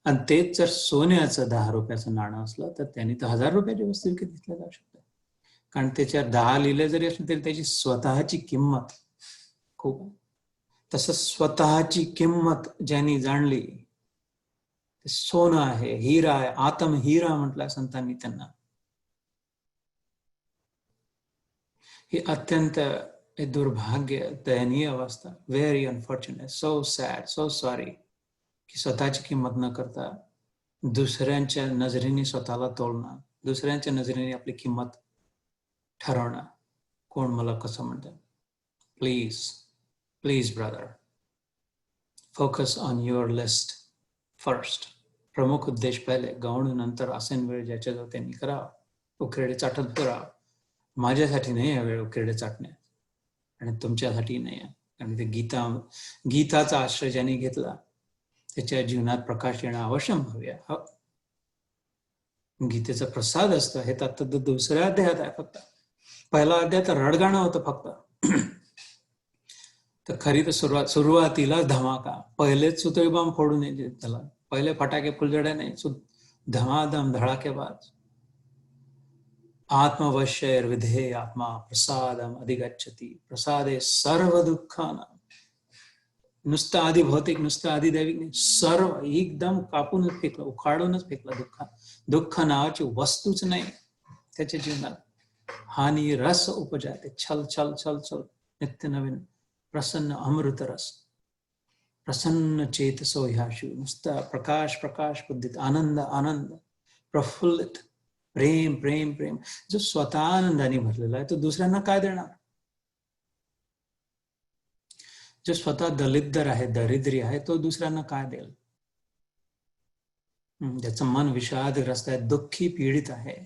आणि तेच जर सोन्याचं 10 रुपयाचं नाणं असलं तर त्यांनी तर 1000 रुपयाची वस्तू विकत घेतल्या जाऊ शकते, कारण त्याच्यावर 10 लिहिले जरी असले तरी त्याची स्वतःची किंमत खूप. तसं स्वतःची किंमत ज्यांनी जाणली ते सोनं आहे, हिरा आहे, आत्म हिरा म्हटलं संतांनी त्यांना. ही अत्यंत दुर्भाग्य, दयनीय अवस्था, very unfortunate, so sad, so sorry, की स्वतःची किंमत न करता दुसऱ्यांच्या नजरेने स्वतःला तोलणं, दुसऱ्यांच्या नजरेने आपली किंमत ठरवणं. कोण मला कसं म्हणतं? Please please brother, focus on your list first. प्रमुख उद्देश पहिले, गौण नंतर. आसन वेळ ज्याच्याजवळ त्यांनी करावं, उकिरडे चाटत फिरावं. माझ्यासाठी नाही आहे वेळ उकिरडे चाटण्यात, आणि तुमच्यासाठी नाही आहे. कारण ते गीताचा आश्रय ज्यांनी घेतला त्याच्या जीवनात प्रकाश येणं अवश्यंभावी आहे. गीतेचा प्रसाद असतं हे तर दुसऱ्या अध्यायात आहे. फक्त पहिला अध्याय तर रडगाणं होतं फक्त. तर खरी तर सुरुवातीला धमाका, पहिलेच सुतळी बॉम्ब फोडून यायचे त्याला, पहिले फटाके फुलझड्या नाही, धमाधम धडाकेबाज. आत्मवश्यैर विधेय आत्मा प्रसादम अधिगच्छति प्रसादे सर्व दुःखानां. नुसतं आधी भौतिक, नुसतं आधी दैविक नाही, सर्व एकदम कापूनच फेकलं, उखाडूनच फेकलं. दुःख नावाची वस्तूच नाही त्याच्या जीवनात. हानी रस उपजाते, छल छल छल छल, नित्य नवीन प्रसन्न अमृत रस. प्रसन्न चेतसो ह्याशु, नुसता प्रकाश प्रकाश बुद्धीत, आनंद आनंद, प्रफुल्लित. प्रेम प्रेम प्रेम. जो स्वतः आनंदाने भरलेला आहे तो दुसऱ्यांना काय देणार? जो स्वतः दलिद्र आहे, दरिद्री आहे, तो दुसऱ्यांना काय देईल? ज्याचं मन विषादग्रस्त आहे, दुःखी पीडित आहे,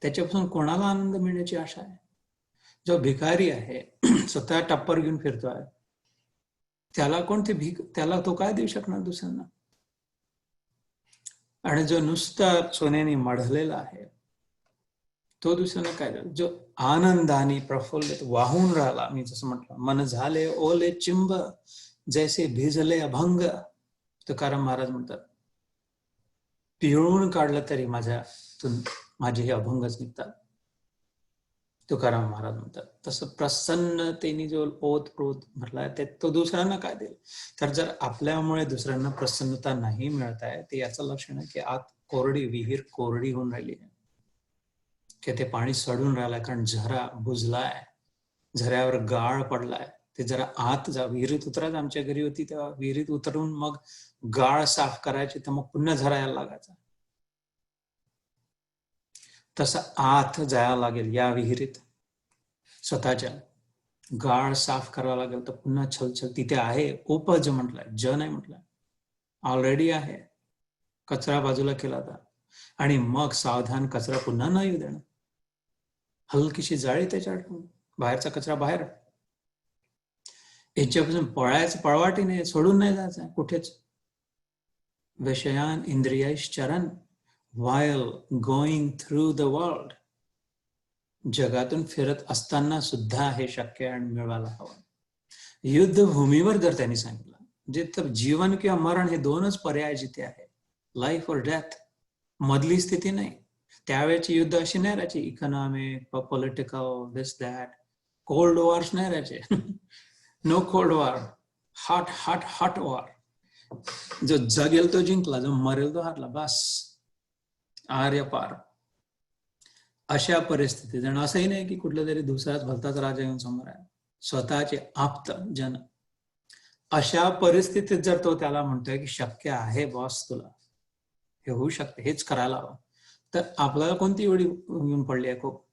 त्याच्यापासून कोणाला आनंद मिळण्याची आशा आहे? जो भिकारी आहे, स्वतः टप्पर घेऊन फिरतोय, त्याला कोणती भीक, त्याला तो काय देऊ शकणार दुसऱ्यांना? आणि जो नुसता सोन्याने मढलेला आहे, तो दुसऱ्यांना काय देईल? जो आनंदाने प्रफुल्लित वाहून राहिला, मी जसं म्हटलं, मन झाले ओले चिंब जैसे भिजले अभंग. तुकाराम महाराज म्हणतात, पिळून काढलं तरी माझ्यातून माझे हे अभंगच निघतात. तुकाराम महाराज म्हणतात तसं प्रसन्नतेने जो ओतप्रोत भरलाय ते तो दुसऱ्यांना काय देईल? तर जर आपल्यामुळे दुसऱ्यांना प्रसन्नता नाही मिळत आहे, ते याचं लक्षण आहे की आत कोरडी विहीर कोरडी होऊन राहिली आहे, की ते पाणी सडून राहिलंय, कारण झरा बुजलाय, झऱ्यावर गाळ पडलाय. ते जरा आत जा, विहिरीत उतरायचं. आमच्या घरी होती तेव्हा विहिरीत उतरून मग गाळ साफ करायची, तर मग पुन्हा झरा यायला लागायचा. तसं आत जायला लागेल या विहिरीत, स्वतःच्या गाळ साफ करावा लागेल, तर पुन्हा छलछल तिथे आहे. उपज म्हटलंय, ज नाही म्हटलंय, ऑलरेडी आहे. कचरा बाजूला केला होता, आणि मग सावधान कचरा पुन्हा न येऊ देणं. हलकीशी जाळी त्याच्यावर, बाहेरचा कचरा बाहेर. याच्यापासून पळवाटी नाही, सोडून नाही जायचं कुठेच. विषयान इंद्रियश्चरण while going through the world. जगातून फिरत असताना सुद्धा हे शक्य आणि मिळवायला हवं. युद्धभूमीवर जर त्यांनी सांगितलं, जे तर जीवन किंवा मरण हे दोनच पर्याय जिथे आहे, लाईफ और डेथ, मधली स्थिती नाही. त्यावेळेची युद्ध अशी नाही राहायची, economic, political, this that, cold wars नाही राहायचे. No cold war, hot hot hot war. जो जगेल तो जिंकला, जो मरेल तो हारला, बस. आर्य पार. अशा परिस्थितीत, आणि असंही नाही की कुठला तरी दुसराच भलताच राजा येऊन समोर आहे, स्वतःचे आप्त जन. अशा परिस्थितीत जर तो त्याला म्हणतोय की शक्य आहे बॉस, तुला हे होऊ शकते, हेच करायला हवं, तर आपल्याला कोणती एवढी येऊन पडली आहे खूप?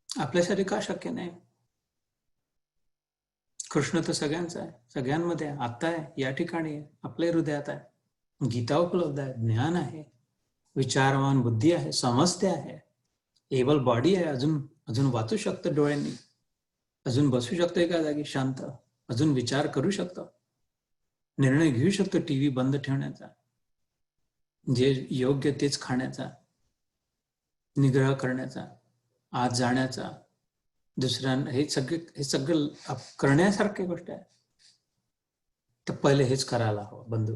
आपल्यासाठी का शक्य नाही? कृष्ण तर सगळ्यांचा आहे, सगळ्यांमध्ये आहे, आता आहे, या ठिकाणी आहे, आपल्या हृदयात आहे. गीता उपलब्ध आहे, ज्ञान आहे, विचारवान बुद्धी आहे, समजते आहे, एबल बॉडी आहे, अजून वाचू शकतं डोळ्यांनी, अजून बसू शकतो एका जागी शांत, अजून विचार करू शकतो, निर्णय घेऊ शकतो टीव्ही बंद ठेवण्याचा, जे योग्य तेच खाण्याचा, निग्रह करण्याचा, आत जाण्याचा, दुसऱ्यांना, हे सगळं करण्यासारखी गोष्ट आहे. तर पहिले हेच करायला हवं बंधू.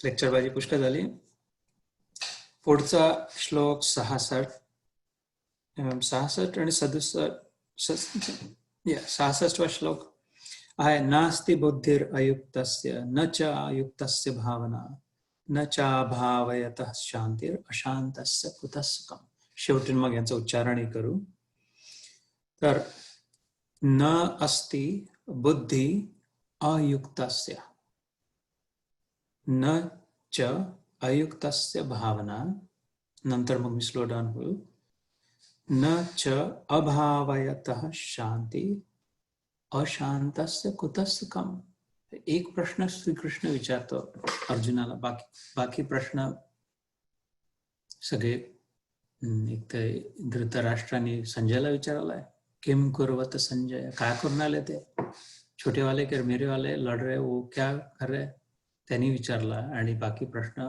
लेक्चरबाजी पुष्कळ झाली. पुढचा श्लोक 66 आणि 67 श्लोक आहे. नास्ति बुद्धिर अयुक्तस्य न च अयुक्तस्य भावना न चाभावयतः शांतिर अशांतस्य कुतः सुखम्. शेवटी मग यांचं उच्चारणही करू. तर न अस्ति बुद्धि अयुक्तस्य न च अयुक्तस्य भावना, नंतर मग मी स्लो डाऊन होईल, न च अभावयतः शांती अशांतस्य कुतः सुखम्. एक प्रश्न श्रीकृष्ण विचारतो अर्जुनाला, बाकी प्रश्न सगळे एक तर धृतराष्ट्राने संजयला विचारलाय, किम कुर्वत संजय, काय करून आले ते छोटे वाले के मेरे वाले लढ रहे, वो क्या कर रहे, त्यांनी विचारला. आणि बाकी प्रश्न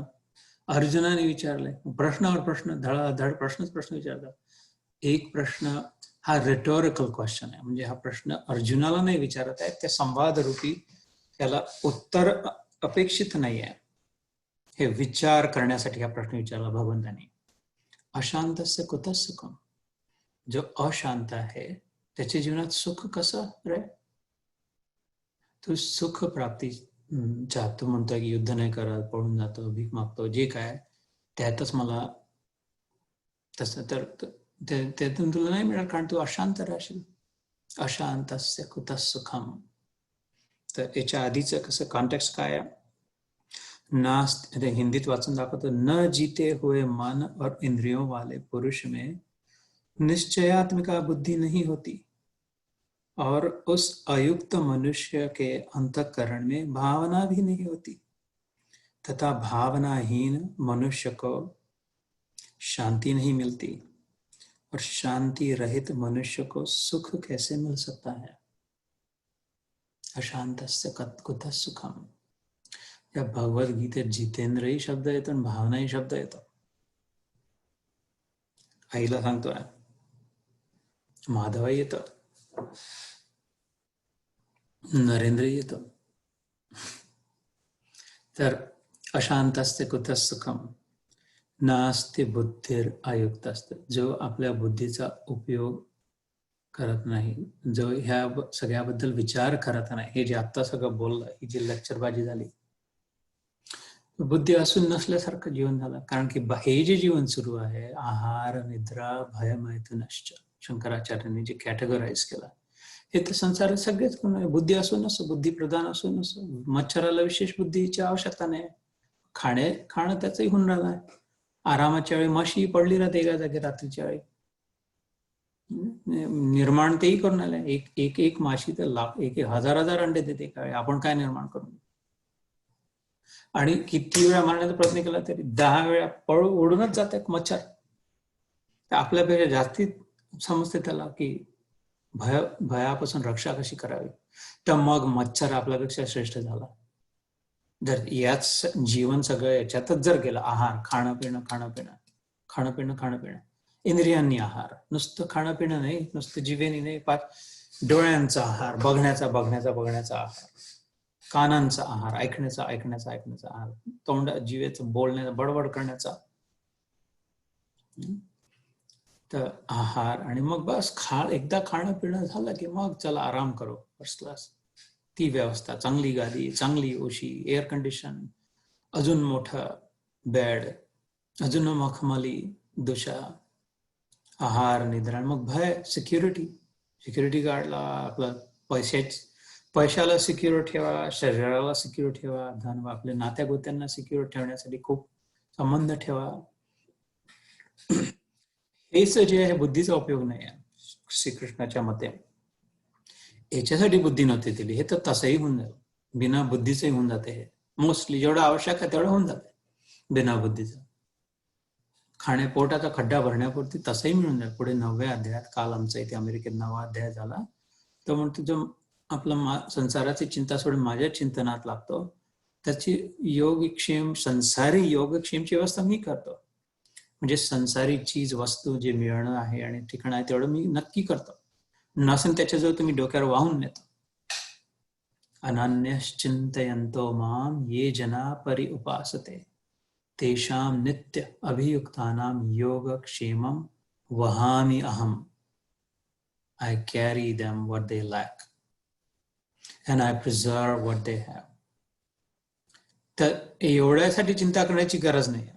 अर्जुनाने विचारले. प्रश्नावर प्रश्न, धडाधड प्रश्न विचारतात. एक प्रश्न हा रिटोरिकल क्वेश्चन आहे, म्हणजे हा प्रश्न अर्जुनाला नाही विचारत आहे, त्या संवाद रूपी त्याला उत्तर अपेक्षित नाही आहे, हे विचार करण्यासाठी हा प्रश्न विचारला भगवंतांनी. अशांतस्य कुतः सुखम्, जो अशांत आहे त्याच्या जीवनात सुख कसं रे? तो सुख प्राप्ती चाहतो, म्हणतोय की युद्ध नाही करत, पळून जातो, भीक मागतो, जे काय त्यातच मला तसं, तर त्यातून तुला नाही मिळणार, कारण तू अशांत राहशील. अशांतस्य कुतः सुखम्. तर याच्या आधीचं कसं कॉन्टेक्स्ट काय आहे? नास्ति, हिंदीत वाचन दाखवतो, न जीते हुए मन और इंद्रियों वाले पुरुष में निश्चयात्मिका बुद्धि नहीं होती और उस अयुक्त मनुष्य के अंतःकरण में भावना भी नहीं होती तथा भावनाहीन मनुष्य को शांति नहीं मिलती और शांति रहित मनुष्य को सुख कैसे मिल सकता है। अशांतस्य कुतः सुखम, या भगवद्गीतेत जितेंद्रही शब्द येतो आणि भावनाही शब्द येतो. आईला सांगतोय, माधव येतो, नरेंद्र येतो. तर अशांतस्य कुतः सुखम नास्ति बुद्धिर अयुक्त असते, जो आपल्या बुद्धीचा उपयोग करत नाही, जो ह्या सगळ्याबद्दल विचार करत नाही, हे जे आत्ता सगळं बोललं, ही जी लेक्चरबाजी झाली, बुद्धी असून नसल्यासारखं जीवन झालं. कारण की हे जे जीवन सुरू आहे, आहार निद्रा भय मैथुनश्च, शंकराचार्यांनी जे कॅटेगराईज केलं, हे तर संसारात सगळेच कोण आहे. बुद्धी असून नसो, बुद्धी प्रधान असून नसो, मच्छराला विशेष बुद्धीची आवश्यकता नाही. खाणं त्याचंही होऊन राहिलं आहे. आरामाच्या वेळी माशी पडली राहते एका जागी रात्रीच्या वेळी, निर्माण तेही करून आले. एक माशी तर एक हजार अंडे देते एका वेळी. आपण काय निर्माण करून, आणि किती वेळा मारण्याचा प्रयत्न केला तरी 10 वेळा उडूनच जाते मच्छर. आपल्यापेक्षा जास्ती समजते त्याला की भयापासून रक्षा कशी करावी. तर मग मच्छर आपल्यापेक्षा श्रेष्ठ झाला. जर याच जीवन सगळं याच्यातच जर गेलं, आहार, खाणं पिणं, इंद्रियांनी आहार, नुसतं खाणं पिणं नाही, नुसतं जिभेनी नाही, डोळ्यांचा आहार, बघण्याचा आहार, कानांचा आहार, ऐकण्याचा आहार, जिभेचं बोलण्याचा, बडबड करण्याचा तर आहार, आणि मग बस एकदा खाणं पिणं झालं की मग चला आराम करो, फर्स्ट क्लास. ती व्यवस्था, चांगली गादी, चांगली उशी, एअर कंडिशन, अजून मोठा बेड, अजून मखमली दुशा, आहार निद्रा, मग भय, सिक्युरिटी गार्डला आपला पैशाला सिक्युअर ठेवा, शरीराला सिक्युअर ठेवा, धन आपल्या नात्या गोत्यांना सिक्युअर ठेवण्यासाठी खूप संबंध ठेवा. हेच जे आहे बुद्धीचा उपयोग नाही आहे श्रीकृष्णाच्या मते. याच्यासाठी बुद्धी नव्हती दिली. हे तर तसंही होऊन जाईल, बिना बुद्धीचंही होऊन जाते. हे मोस्टली जेवढं आवश्यक आहे तेवढं होऊन जाते बिना बुद्धीचं. पोटाचा खड्डा भरण्यापुरती तसंही मिळून जाईल. पुढे 9व्या अध्यायात, काल आमचा इथे अमेरिकेत 9वा अध्याय झाला, तो म्हणतो जो आपला संसाराची चिंता सोडून माझ्या चिंतनात लागतो, त्याची योगक्षेम, संसारी योगक्षेमची व्यवस्था मी करतो. म्हणजे संसारी चीज, वस्तू जे मिळणं आहे आणि ठिकाण आहे तेवढं मी नक्की करतो. नसेल त्याच्याजवळ तुम्ही डोक्यावर वाहून नेतो. अनन्यश्चिंतयन्तो माम ये जना परि उपासते तेषां नित्य अभियुक्तानां योगक्षेमं वहामि अहम. I carry them what they lack and I preserve what they have. तर एवढ्यासाठी चिंता करण्याची गरज नाही.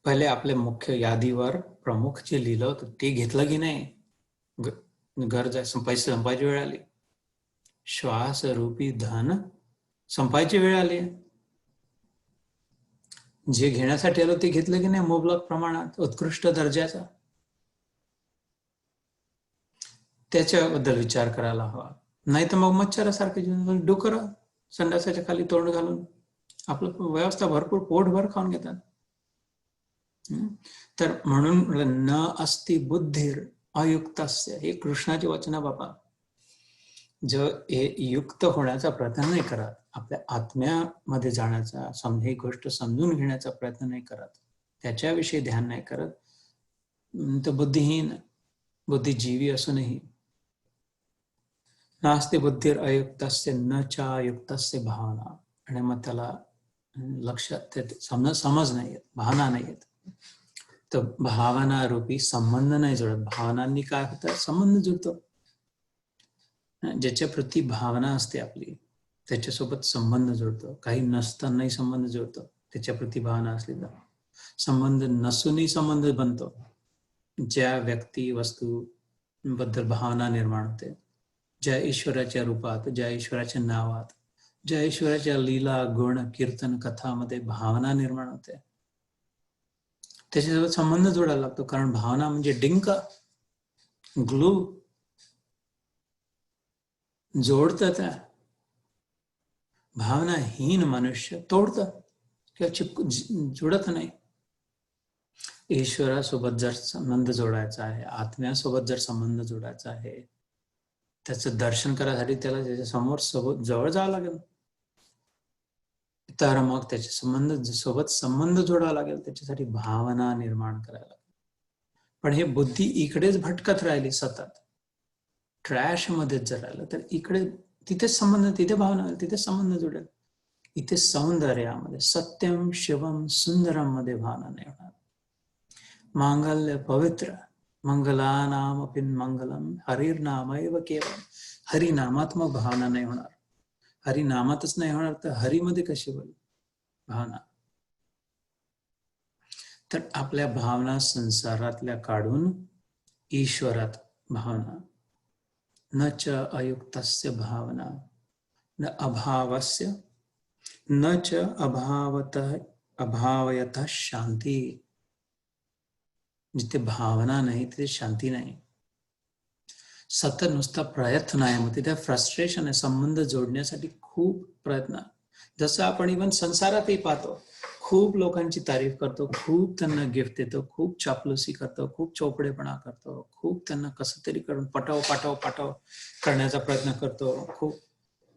पहिले आपल्या मुख्य यादीवर प्रमुख जे लिहिलं होतं ते घेतलं की नाही. गरज आहे, पैसे संपायची वेळ आली, श्वास रूपी धन संपायची वेळ आली. जे घेण्यासाठी आलो ते घेतलं की नाही मुबलक प्रमाणात, उत्कृष्ट दर्जाचा. त्याच्याबद्दल विचार करायला हवा. नाही तर मग मच्छरासारखे जीवन, डुकर संडासाच्या खाली तोंड घालून आपलं व्यवस्था भरपूर पोटभर खाऊन घेतात. तर म्हणून न अस्ति बुद्धीर अयुक्तस्य, हे कृष्णाचे वचन बाबा. जो युक्त होण्याचा प्रयत्न नाही करत, आपल्या आत्म्यामध्ये जाण्याचा, ही गोष्ट समजून घेण्याचा प्रयत्न नाही करत, त्याच्याविषयी ध्यान नाही करत, तर बुद्धिहीन, बुद्धिजीवी असूनही. नास्ति बुद्धिर अयुक्तस्य न चायुक्तस्य भावना. आणि मग त्याला लक्षात समज नाही येत, भावना नाही येत. तर भावना रूपी संबंध नाही जुळत. भावनांनी काय होतं, संबंध जुळतो. ज्याच्या प्रती भावना असते आपली त्याच्यासोबत संबंध जुळतो. काही नसतानाही संबंध जुळतो त्याच्या प्रती भावना असली तर. संबंध नसूनही संबंध बनतो. ज्या व्यक्ती वस्तू बद्दल भावना निर्माण होते, ज्या ईश्वराच्या रूपात, ज्या ईश्वराच्या नावात, ज्या ईश्वराच्या लीला गुण कीर्तन कथामध्ये भावना निर्माण होते त्याच्यासोबत संबंध जोडायला लागतो, कारण भावना म्हणजे डिंक, ग्लू, जोडतं. त्या भावनाहीन मनुष्य तोडतं किंवा जोडत नाही. ईश्वरासोबत जर संबंध जोडायचा आहे, आत्म्यासोबत जर संबंध जोडायचा आहे, त्याचं दर्शन करायसाठी त्याला त्याच्या समोर जवळ जावं लागेल. तर मग त्याच्या सोबत संबंध जोडावा लागेल, त्याच्यासाठी भावना निर्माण करायला लागेल. पण हे बुद्धी इकडेच भटकत राहिली सतत, ट्रॅश मध्येच जर राहिलं तर इकडे तिथेच संबंध, तिथे भावना, तिथेच संबंध जोडेल. इथे सौंदर्यामध्ये सत्यम शिवम सुंदरम मध्ये भावना नाही होणार. मांगल्य पवित्र मंगलानाम अपिन मंगलम हरिर्नामैव केवलम. हरिनामात मग भावना नाही होणार. हरिनामातच नाही होणार तर हरीमध्ये कशी होईल भावना? तर आपल्या भावना संसारातल्या काढून ईश्वरात भावना. न च अयुक्तस्य भावना न अभावस्य न च अभावयतः शांती. जिथे भावना नाही तिथे शांती नाही. सतत नुसता प्रयत्न आहे, मग तिथे फ्रस्ट्रेशन आहे. संबंध जोडण्यासाठी खूप प्रयत्न. जसं आपण इव्हन संसारातही पाहतो, खूप लोकांची तारीफ करतो, खूप त्यांना गिफ्ट देतो, खूप चापलुसी करतो, खूप चोपडेपणा करतो, खूप त्यांना कसं तरी करून पाठव करण्याचा प्रयत्न करतो. खूप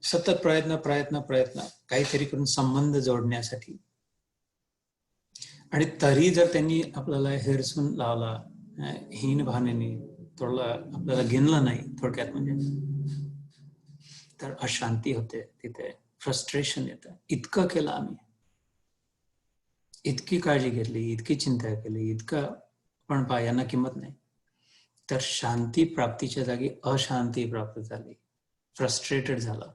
सतत प्रयत्न काहीतरी करून संबंध जोडण्यासाठी. आणि तरी जर त्यांनी आपल्याला हेरसून लावला, हीन भावनेने थोडं आपल्याला गिनलं नाही, थोडक्यात म्हणजे, तर अशांती होते, तिथे फ्रस्ट्रेशन येतं. इतकं केलं आम्ही, इतकी काळजी घेतली, इतकी चिंता केली, इतकं, पण यांना किंमत नाही. तर शांती प्राप्तीच्या जागी अशांती प्राप्त झाली, फ्रस्ट्रेटेड झाला.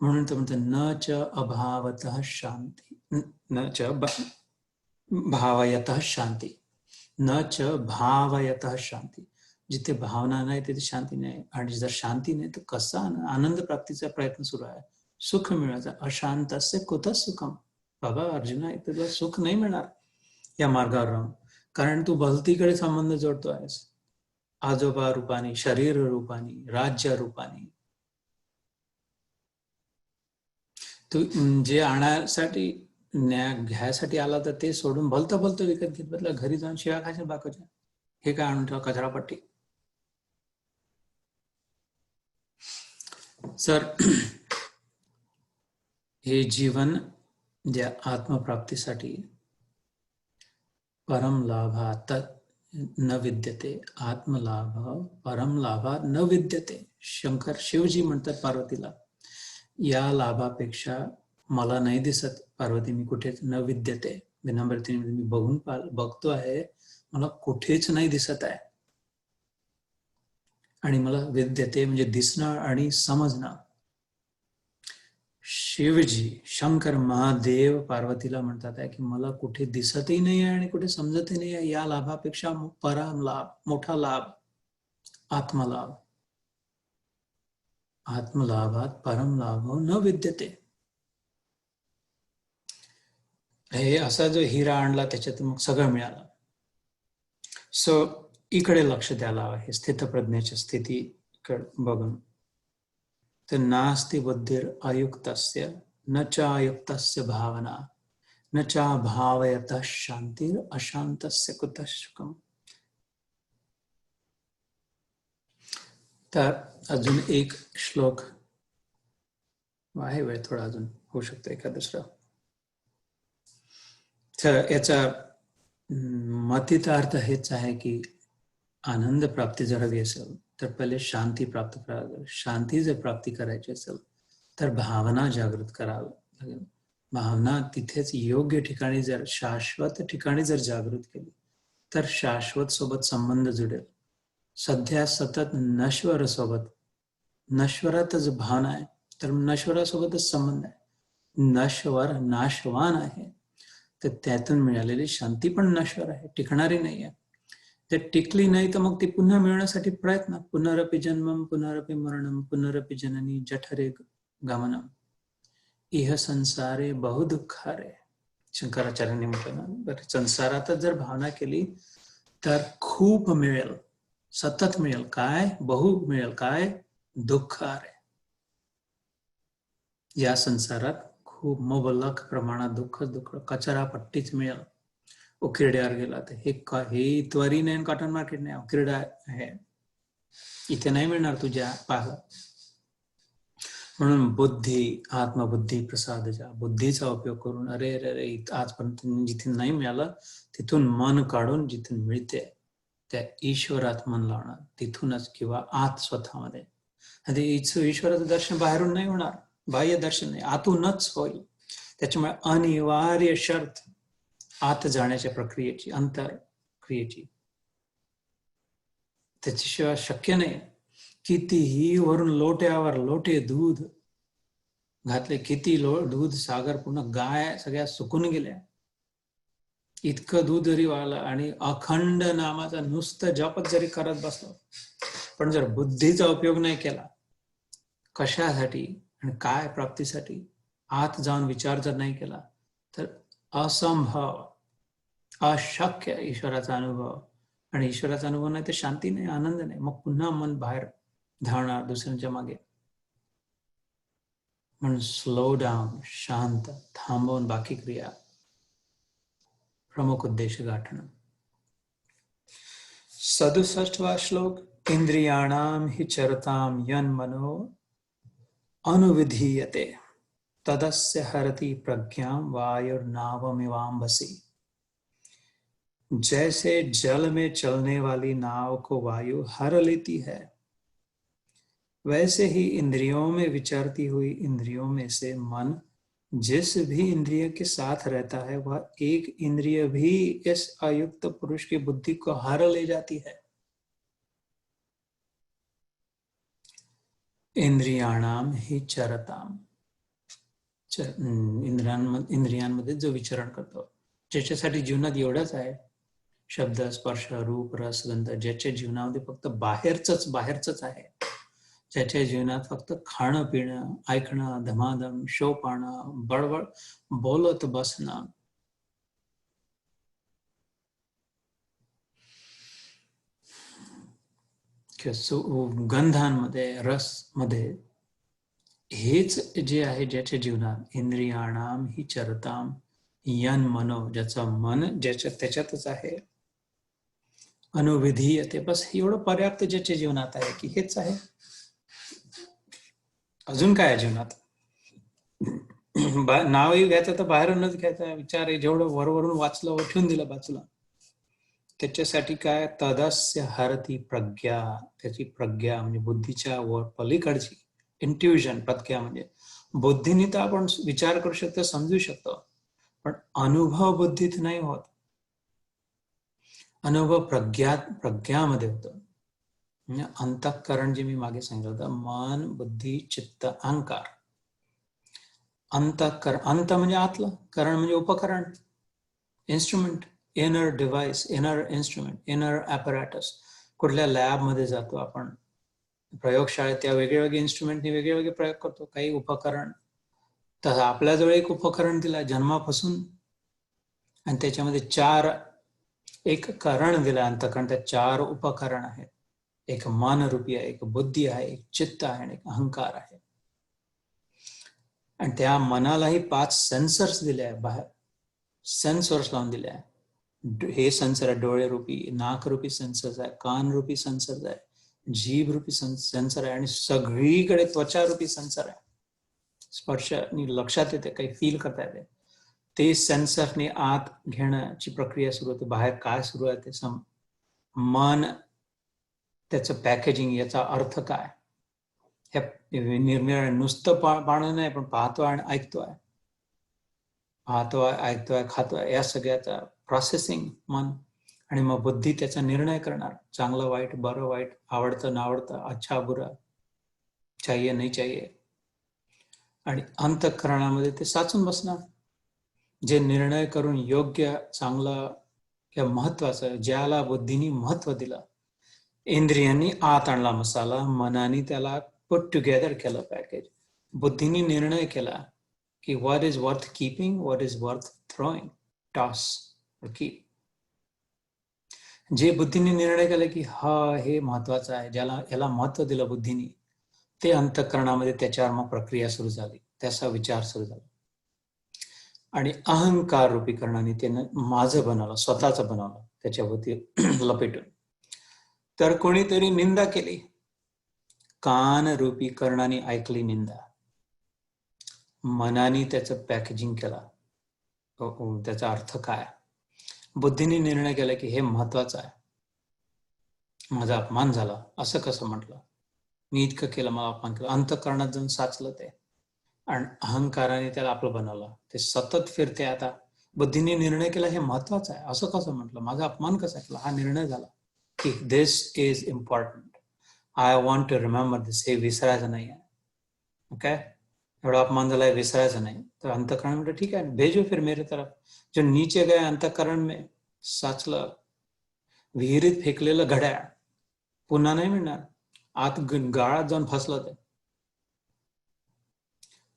म्हणून तो म्हणतो न च अभावतः शांती न च भावयतः शांती न च भावयतः शांती. जिथे भावना नाही तिथे शांती नाही. आणि जर शांती नाही तर कसा आनंद प्राप्तीचा प्रयत्न सुरू आहे, सुख मिळायचा. अशांतस्य कुतः सुखम. बाबा अर्जुना, तुला सुख नाही मिळणार या मार्गावर राहून, कारण तू भलतीकडे संबंध जोडतो आहेस. आजोबा रूपाने, शरीर रूपाने, राज्य रूपाने. तू जे आणण्यासाठी घ्यायसाठी आला तर ते सोडून भलतं विकत घेत बसला. घरी जाऊन शिव्या खायच्या बाकाच्या, हे काय आणून ठेवा कचरापट्टी. सर, हे जीवन ज्या आत्मप्राप्तीसाठी परम लाभात न विद्यते, आत्मलाभ परम लाभात न विद्यते. शंकर शिवजी म्हणतात पार्वतीला, या लाभापेक्षा मला नाही दिसत पार्वती, मी कुठेच न विद्यते. विनम्रतेने मी बघतो आहे, मला कुठेच नाही दिसत आहे. आणि मला विद्यते म्हणजे दिसणं आणि समजणं. शिवजी, शंकर महादेव पार्वतीला म्हणतात आहे की मला कुठे दिसतही नाही आहे आणि कुठे समजतही नाही आहे. या लाभापेक्षा परम लाभ, मोठा लाभ, आत्मलाभ. आत्मलाभात परम लाभ न विद्यते. हे असा जो हिरा आणला त्याच्यात मग सगळं मिळालं. सो इकडे लक्ष द्यायला आहे, स्थितप्रज्ञेच्या स्थिती बघून. तर नास्ति बुद्धिर अयुक्तस्य न च अयुक्तस्य भावना न च भावयतः शांतिर अशांतस्य कुतः सुखम. तर अजून एक श्लोक आहे, वेळ थोडा अजून होऊ शकतो एका दुसरा. तर याचा मतितार्थ हेच आहे की आनंद प्राप्ती जर हवी असेल तर पहिले शांती प्राप्त करावी लागेल. शांती जर प्राप्ती करायची असेल तर भावना जागृत करावी लागेल. भावना तिथेच योग्य ठिकाणी, जर शाश्वत ठिकाणी जर जागृत केली तर शाश्वत सोबत संबंध जुडेल. सध्या सतत नश्वर सोबत, नश्वरातच भावना आहे तर नश्वरासोबतच संबंध आहे. नश्वर नाशवान आहे, तर त्यातून मिळालेली शांती पण नश्वर आहे, टिकणारी नाही आहे. ते टिकली नाही तर मग ती पुन्हा मिळवण्यासाठी प्रयत्न. पुनरपि जन्मम पुनरपि मरणम पुनरपि जननी जठरे गमनम. इह संसारे बहु दुःखारे. शंकराचार्यांनी म्हटलं ना, बरं संसारातच जर भावना केली तर खूप मिळेल, सतत मिळेल. काय? बहु मिळेल. काय? दुःख आहे. या संसारात खूप मुबलक प्रमाणात दुःख कचरा पट्टीच मिळेल. उकिरड्यावर गेला तर हे त्वरी नाही, कॉटन मार्केट नाही, उकिरडा आहे, इथे नाही मिळणार तुझ्या पाहायला. म्हणून बुद्धी, आत्मबुद्धी प्रसादच्या बुद्धीचा उपयोग करून अरे अरे अरे आजपर्यंत जिथे नाही मिळालं तिथून मन काढून जिथून मिळते त्या ईश्वरात मन लावणार, तिथूनच किंवा आत स्वतःमध्ये. ईश्वराचं दर्शन बाहेरून नाही होणार, बाह्य दर्शन नाही, आतूनच होईल. त्याच्यामुळे अनिवार्य शर्त आत जाण्याच्या प्रक्रियेची, अंतर क्रियेची, त्याच्याशिवाय शक्य नाही. कितीही वरून लोट्यावर लोटे दूध घातले, किती दूध सागर पूर्ण गाय सगळ्या सुकून गेल्या, इतकं दूध जरी वाळलं आणि अखंड नामाचा नुसतं जपत जरी करत बसलो, पण जर बुद्धीचा उपयोग नाही केला, कशासाठी आणि काय प्राप्तीसाठी, आत जाऊन विचार जर नाही केला तर असंभव, अशक्य ईश्वराचा अनुभव. आणि ईश्वराचा अनुभव नाही तर शांती नाही, आनंद नाही. मग पुन्हा मन बाहेर धावणार दुसऱ्यांच्या मागे. म्हणून स्लो डाऊन, शांत, थांबवून बाकी क्रिया, प्रमुख उद्देश गाठणं. 67वा श्लोक. इंद्रियाणाम हि चरताम यन मनो अनुविधीयते तदस्य हरति प्रज्ञाम वायुर्नावमिवाम्भसि. जैसे जल में चलने वाली नाव को वायु हर लेती है, वैसे ही इंद्रियों में विचरती हुई इंद्रियों में से मन जिस भी इंद्रिय के साथ रहता है वह एक इंद्रिय भी इस अयुक्त पुरुष की बुद्धि को हर ले जाती है. इंद्रियाणाम हि चरताम. इंद्रियांमध्ये जो विचरण करतो, ज्याच्यासाठी जीवनात एवढंच आहे, शब्द, स्पर्श, रूप, रस, गंध, ज्याच्या जीवनामध्ये फक्त बाहेरच आहे, ज्याच्या जीवनात फक्त खाणं पिणं, ऐकणं, धमाधम शो पाहणं, बडबड बोलत बसणं, गंधांमध्ये, रसमध्ये, हेच जे आहे ज्याच्या जीवनात. इंद्रियाणाम हि चरताम यन मनो, ज्याचं मन त्याच्यातच आहे, अनुविधीयते, बस एवढं पर्याप्त ज्याच्या जीवनात आहे की हेच आहे, अजून काय आहे जीवनात. नावही घ्यायचं तर बाहेरूनच घ्यायचा विचार आहे, जेवढं वरवरून वाचलं व ठेवून दिलं बाजूला. त्याच्यासाठी काय? तदस्य हरती प्रज्ञा, त्याची प्रज्ञा म्हणजे बुद्धीच्या वर पलीकडची इंट्युजन. प्रज्ञा म्हणजे बुद्धीने तर आपण विचार करू शकतो, समजू शकतो, पण अनुभव बुद्धीत नाही होत. अनुभव प्रज्ञामध्ये होतो. म्हणजे अंतःकरण जे मी मागे सांगितलं होतं, मन, बुद्धी, चित्त, अहंकार. अंतःकरण, अंत म्हणजे आतलं, करण म्हणजे उपकरण, instrument, inner device, inner instrument, inner apparatus. कुठल्या लॅबमध्ये जातो आपण, प्रयोगशाळेत, त्या वेगळे इन्स्ट्रुमेंटने वेगळे प्रयोग करतो, काही उपकरण. तर आपल्याजवळ एक उपकरण दिलं जन्मापासून, आणि त्याच्यामध्ये एक करण दिलं अंतःकरण, त्या 4 उपकरण आहेत. एक मन रूपी आहे, एक बुद्धी आहे, एक चित्त आहे आणि एक अहंकार आहे. आणि त्या मनालाही 5 सेन्सर्स दिले आहे, बाहेर सेन्सर्स लावून दिले आहे. हे सेन्सर आहे डोळे रूपी, नाक रूपी सेन्सर्स आहे, कान रूपी सेन्सर्स आहे, जीभ रूपी सेन्सर आहे, आणि सगळीकडे त्वचा रूपी सेन्सर आहे. स्पर्श लक्षात येते, काही फील करता येते, ते सेन्सरने आत घेण्याची प्रक्रिया सुरू होते. बाहेर काय सुरू आहे ते मन, त्याचं पॅकेजिंग, याचा अर्थ काय, हे निर्मिळ नुसतं पाहणं नाही, पण पाहतोय आणि ऐकतोय, ऐकतोय, खातोय, या सगळ्याचा प्रोसेसिंग मन. आणि मग बुद्धी त्याचा निर्णय करणार, चांगलं वाईट, बरं वाईट, आवडतं नावडतं, अच्छा बुरा, चाहिए नाही चाहिए. आणि अंतःकरणामध्ये ते साचून बसणार, जे निर्णय करून योग्य, चांगलं किंवा महत्वाचं, ज्याला बुद्धीने महत्व दिलं. इंद्रियांनी आत आणला मसाला, मनाने त्याला पुट टुगेदर केलं पॅकेज, बुद्धीने निर्णय केला, की what is worth keeping, what is worth throwing, toss और कीप. जे बुद्धीने निर्णय केला की हा हे महत्वाचं आहे, ज्याला याला महत्व दिलं बुद्धीने, ते अंतःकरणामध्ये त्याच्यावर मग प्रक्रिया सुरू झाली, त्याचा विचार सुरू झाला. आणि अहंकार रूपी करणाने त्यानं माझं बनवलं, स्वतःच बनवलं त्याच्यावरती लपेटून. तर कोणीतरी निंदा केली, कान रूपी कर्णाने ऐकली निंदा, मनाने त्याचं पॅकेजिंग केला, त्याचा अर्थ काय. बुद्धीने निर्णय केला की हे महत्वाचं आहे, माझा अपमान झाला, असं कसं म्हटलं, मी इतकं केलं, मला अपमान केला. अंतःकरणात जाऊन साचलं ते, आणि अहंकाराने त्याला आपलं बनवलं. ते सतत फिरते. आता बुद्धीने निर्णय केला हे महत्वाचं आहे, असं कसं म्हटलं, माझा अपमान कसा केला. हा निर्णय झाला की this is important, I want to remember this. हे विसरायचं नाही आहे. ओके, एवढा अपमान झाला है, विसरायचं नाही. तर अंतःकरण म्हणलं ठीक आहे, भेजो फिर मेरे तरफ. जो नीचे गए अंतःकरण में, साचलं, विहिरीत फेकलेलं घड्याळ पुन्हा नाही मिळणार, आत गाळात जाऊन फसलं ते.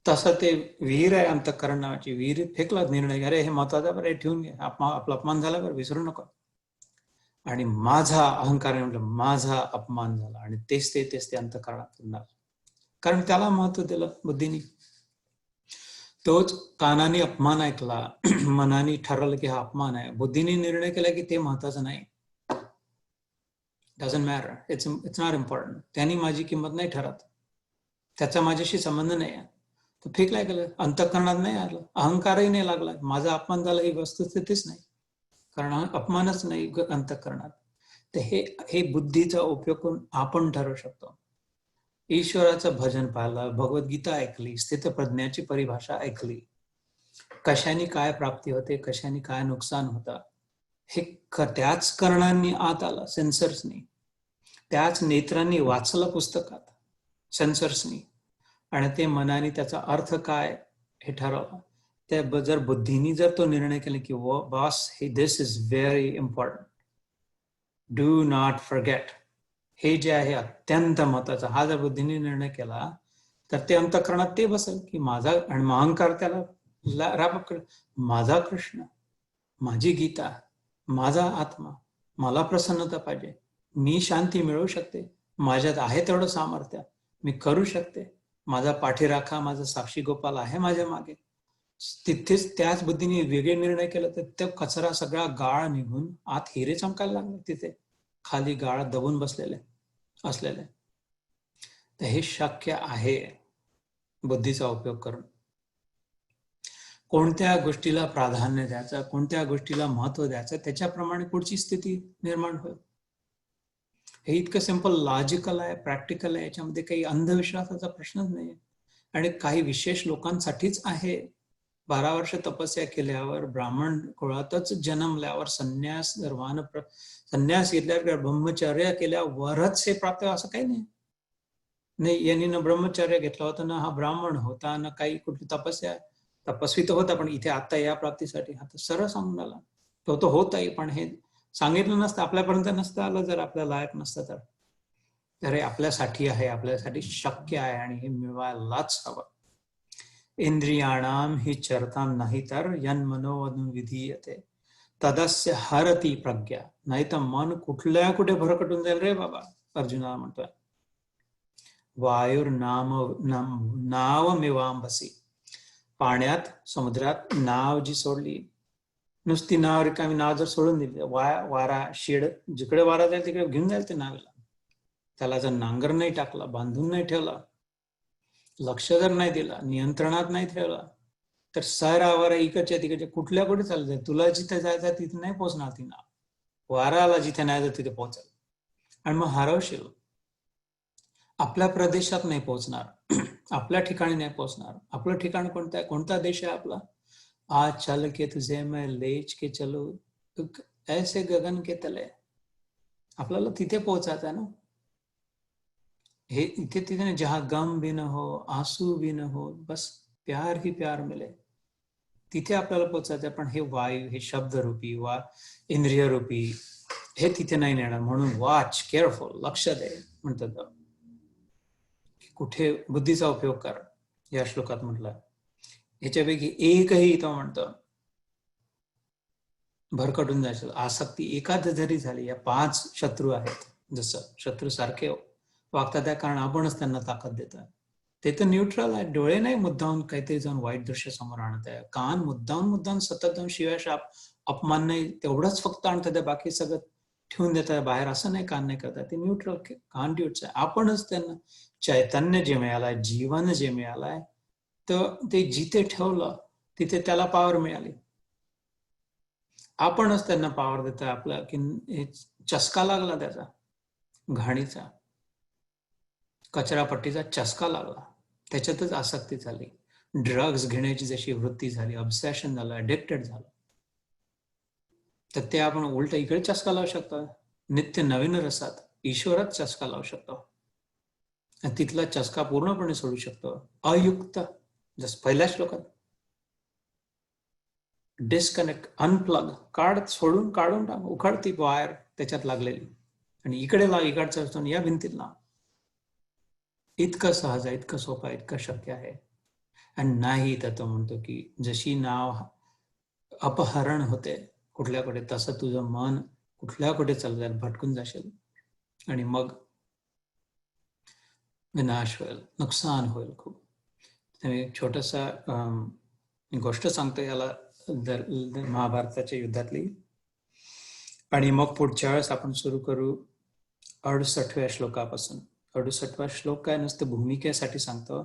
तसं ते विहीर आहे अंतःकरण नावाची, विहिरीत फेकला निर्णय, अरे हे महत्वाचं बरं, हे ठेवून घे, आपला अपमान झाला बरं, विसरू नको. आणि माझा अहंकार म्हटलं, माझा अपमान झाला, आणि तेच ते अंतःकरणात पुन्हा, कारण त्याला महत्व दिलं बुद्धीने. तोच कानाने अपमान ऐकला, मनाने ठरवलं की हा अपमान आहे, बुद्धीने निर्णय केला की ते महत्वाचं नाही, doesn't matter, it's not important, त्यांनी माझी किंमत नाही ठरत, त्याचा माझ्याशी संबंध नाही आहे. तर फेकलाय गेलं, अंतःकरणात नाही आलं, अहंकारही नाही लागला, माझा अपमान झाला ही वस्तुस्थितीच नाही, कारण अपमानच नाही अंतःकरणात. तर हे बुद्धीचा उपयोग करून आपण ठरवू शकतो. ईश्वराचं भजन पाहिलं, भगवद्गीता ऐकली, स्थितप्रज्ञाची परिभाषा ऐकली, कशाने काय प्राप्ती होते, कशाने काय नुकसान होतं, हे त्याच कर्णांनी आत आलं, सेन्सर्सनी, त्याच नेत्रांनी वाचलं पुस्तकात, सेन्सर्सनी, आणि ते मनाने त्याचा अर्थ काय हे ठरवलं. त्या जर बुद्धीने जर तो निर्णय केला की बॉस, हे this is very important, do not forget, हे जे आहे अत्यंत महत्वाचं, हा जर बुद्धीने निर्णय केला तर ते अंतःकरणात ते बसेल की माझा, आणि अहंकार त्याला राब, माझा कृष्ण, माझी गीता, माझा आत्मा, मला प्रसन्नता पाहिजे, मी शांती मिळवू शकते, माझ्यात आहे तेवढं सामर्थ्य, मी करू शकते, माझा पाठीराखा, माझा साक्षी गोपाल आहे माझ्या मागे. तिथेच त्याच बुद्धीने वेगळे निर्णय केला तर तो कचरा सगळा गाळ निघून आत हिरे चमकायला लागले, तिथे खाली गाळ दबून बसलेले असलेले. तर हे शक्य आहे बुद्धीचा उपयोग करून. कोणत्या गोष्टीला प्राधान्य द्यायचं, कोणत्या गोष्टीला महत्व द्यायचं, त्याच्याप्रमाणे पुढची स्थिती निर्माण होईल. हे इतकं सिंपल, लॉजिकल आहे, प्रॅक्टिकल आहे, याच्यामध्ये काही अंधविश्वासाचा प्रश्नच नाही. आणि काही विशेष लोकांसाठीच आहे. 12 वर्ष तपस्या केल्यावर, ब्राह्मण कुळातच जन्मल्यावर, संन्यास घेतल्यावर, ब्रह्मचर्य केल्यावरच हे प्राप्त, असं काही नाही. यांनी न ब्रह्मचर्य घेतला होता, ना हा ब्राह्मण होता, ना काही कुठली तपस्या, तपस्वी तर होता पण इथे आता या प्राप्तीसाठी, आता सरळ सांगून आला तो होताही, पण हे सांगितलं नसतं, आपल्यापर्यंत नसतं आलं, जर आपल्या लायक नसतं तर हे आपल्यासाठी आहे, आपल्यासाठी शक्य आहे, आणि हे मिळवायलाच हवं. इंद्रियाणाम हि चरताम नाही तर यन्मनोविधीयते तदस्य हरती प्रज्ञा. नाही तर मन कुठे भरकटून जाईल रे बाबा, अर्जुनाला म्हणतोय. वायुर नावमेवांबसी, पाण्यात, समुद्रात नाव जी सोडली, नुसती नाव, रिकामी नाव जर सोडून दिली, वारा शेड, जिकडे वारा जाईल तिकडे घेऊन जाईल ते नावेला. त्याला जर नांगर नाही टाकला, बांधून नाही ठेवला, लक्ष जर नाही दिला, नियंत्रणात नाही ठेवला, तर सरावर इकडच्या तिकडच्या कुठल्या कुठे चालू जाईल. तुला जिथे जायचं तिथे नाही पोहोचणार ती नाव, वाराला जिथे नाही जात तिथे पोहोचेल, आणि मग हरवशील. आपल्या प्रदेशात नाही पोहोचणार, आपल्या ठिकाणी नाही पोहोचणार. आपलं ठिकाण कोणतं आहे, कोणता देश आहे आपला? आज चल के तुझे मैं लेच के चलो ऐसे गगन के तले, आपल्याला तिथे पोहोचायचं आहे ना. हे इथे तिथे नाही, जहा गम भी न हो, आंसू भी न हो, बस प्यार ही प्यार मिले, तिथे आपल्याला पोहोचायचं. पण हे वायू, हे शब्द रूपी वा इंद्रिय रूपी, हे तिथे नाही नेणार. म्हणून वॉच, केअरफुल, लक्ष दे म्हणतात. कुठे बुद्धीचा उपयोग कर, या श्लोकात म्हटलं. ह्याच्यापैकी एकही तो म्हणतो भरकटून जायचं. आसक्ती एखाद जरी झाली, या 5 शत्रू आहेत, जसं शत्रू सारखे वागतात त्या कारण आपणच त्यांना ताकद देतोय. ते तर न्यूट्रल आहे, डोळे नाही मुद्दाहून काहीतरी जाऊन वाईट दृश्य समोर आणत आहे, कान मुद्दाहून सतत जाऊन शिव्या शाप अपमान नाही तेवढंच फक्त आणतात, बाकी सगळं ठेवून देत आहे बाहेर, असं नाही कान नाही करतात, ते न्यूट्रल कॉन्ड्युट्स आहे. आपणच त्यांना चैतन्य जे मिळालंय, जीवन जे मिळालंय, तर ते जिथे ठेवलं तिथे त्याला पॉवर मिळाली. आपणच त्यांना पॉवर देतोय आपला, की चस्का लागला त्याचा घाणीचा, कचरापट्टीचा चस्का लागला, त्याच्यातच आसक्ती झाली, ड्रग्ज घेण्याची जशी वृत्ती झाली, ऑब्सेशन झालं, ऍडिक्टेड झालं, तर ते आपण उलट इकडे चस्का लावू शकतो. नित्य नवीन रसात ईश्वरात चस्का लावू शकतो, तिथला चस्का पूर्णपणे सोडू शकतो. अयुक्त, जस पहिल्या श्लोकात, डिस्कनेक्ट, अनप्लग, सोडून काढून टाक, उखडती वायर त्याच्यात लागलेली, आणि इकडे लाव, इकडचं असतो या भिंतीत लाव. इतकं सहज आहे, इतकं सोपं आहे, इतकं शक्य आहे. आणि नाही तर तो म्हणतो की जशी नाव अपहरण होते कुठल्याकडे, तसं तुझं मन कुठल्याकडे चालू जाईल, भटकून जाशील, आणि मग विनाश होईल, नुकसान होईल खूप. एक छोटसा गोष्ट सांगतो याला, महाभारताच्या युद्धातली, आणि मग पुढच्या वेळेस आपण सुरू करू 68व्या श्लोकापासून. 68वा श्लोक काय नसतं, भूमिकेसाठी सांगतो.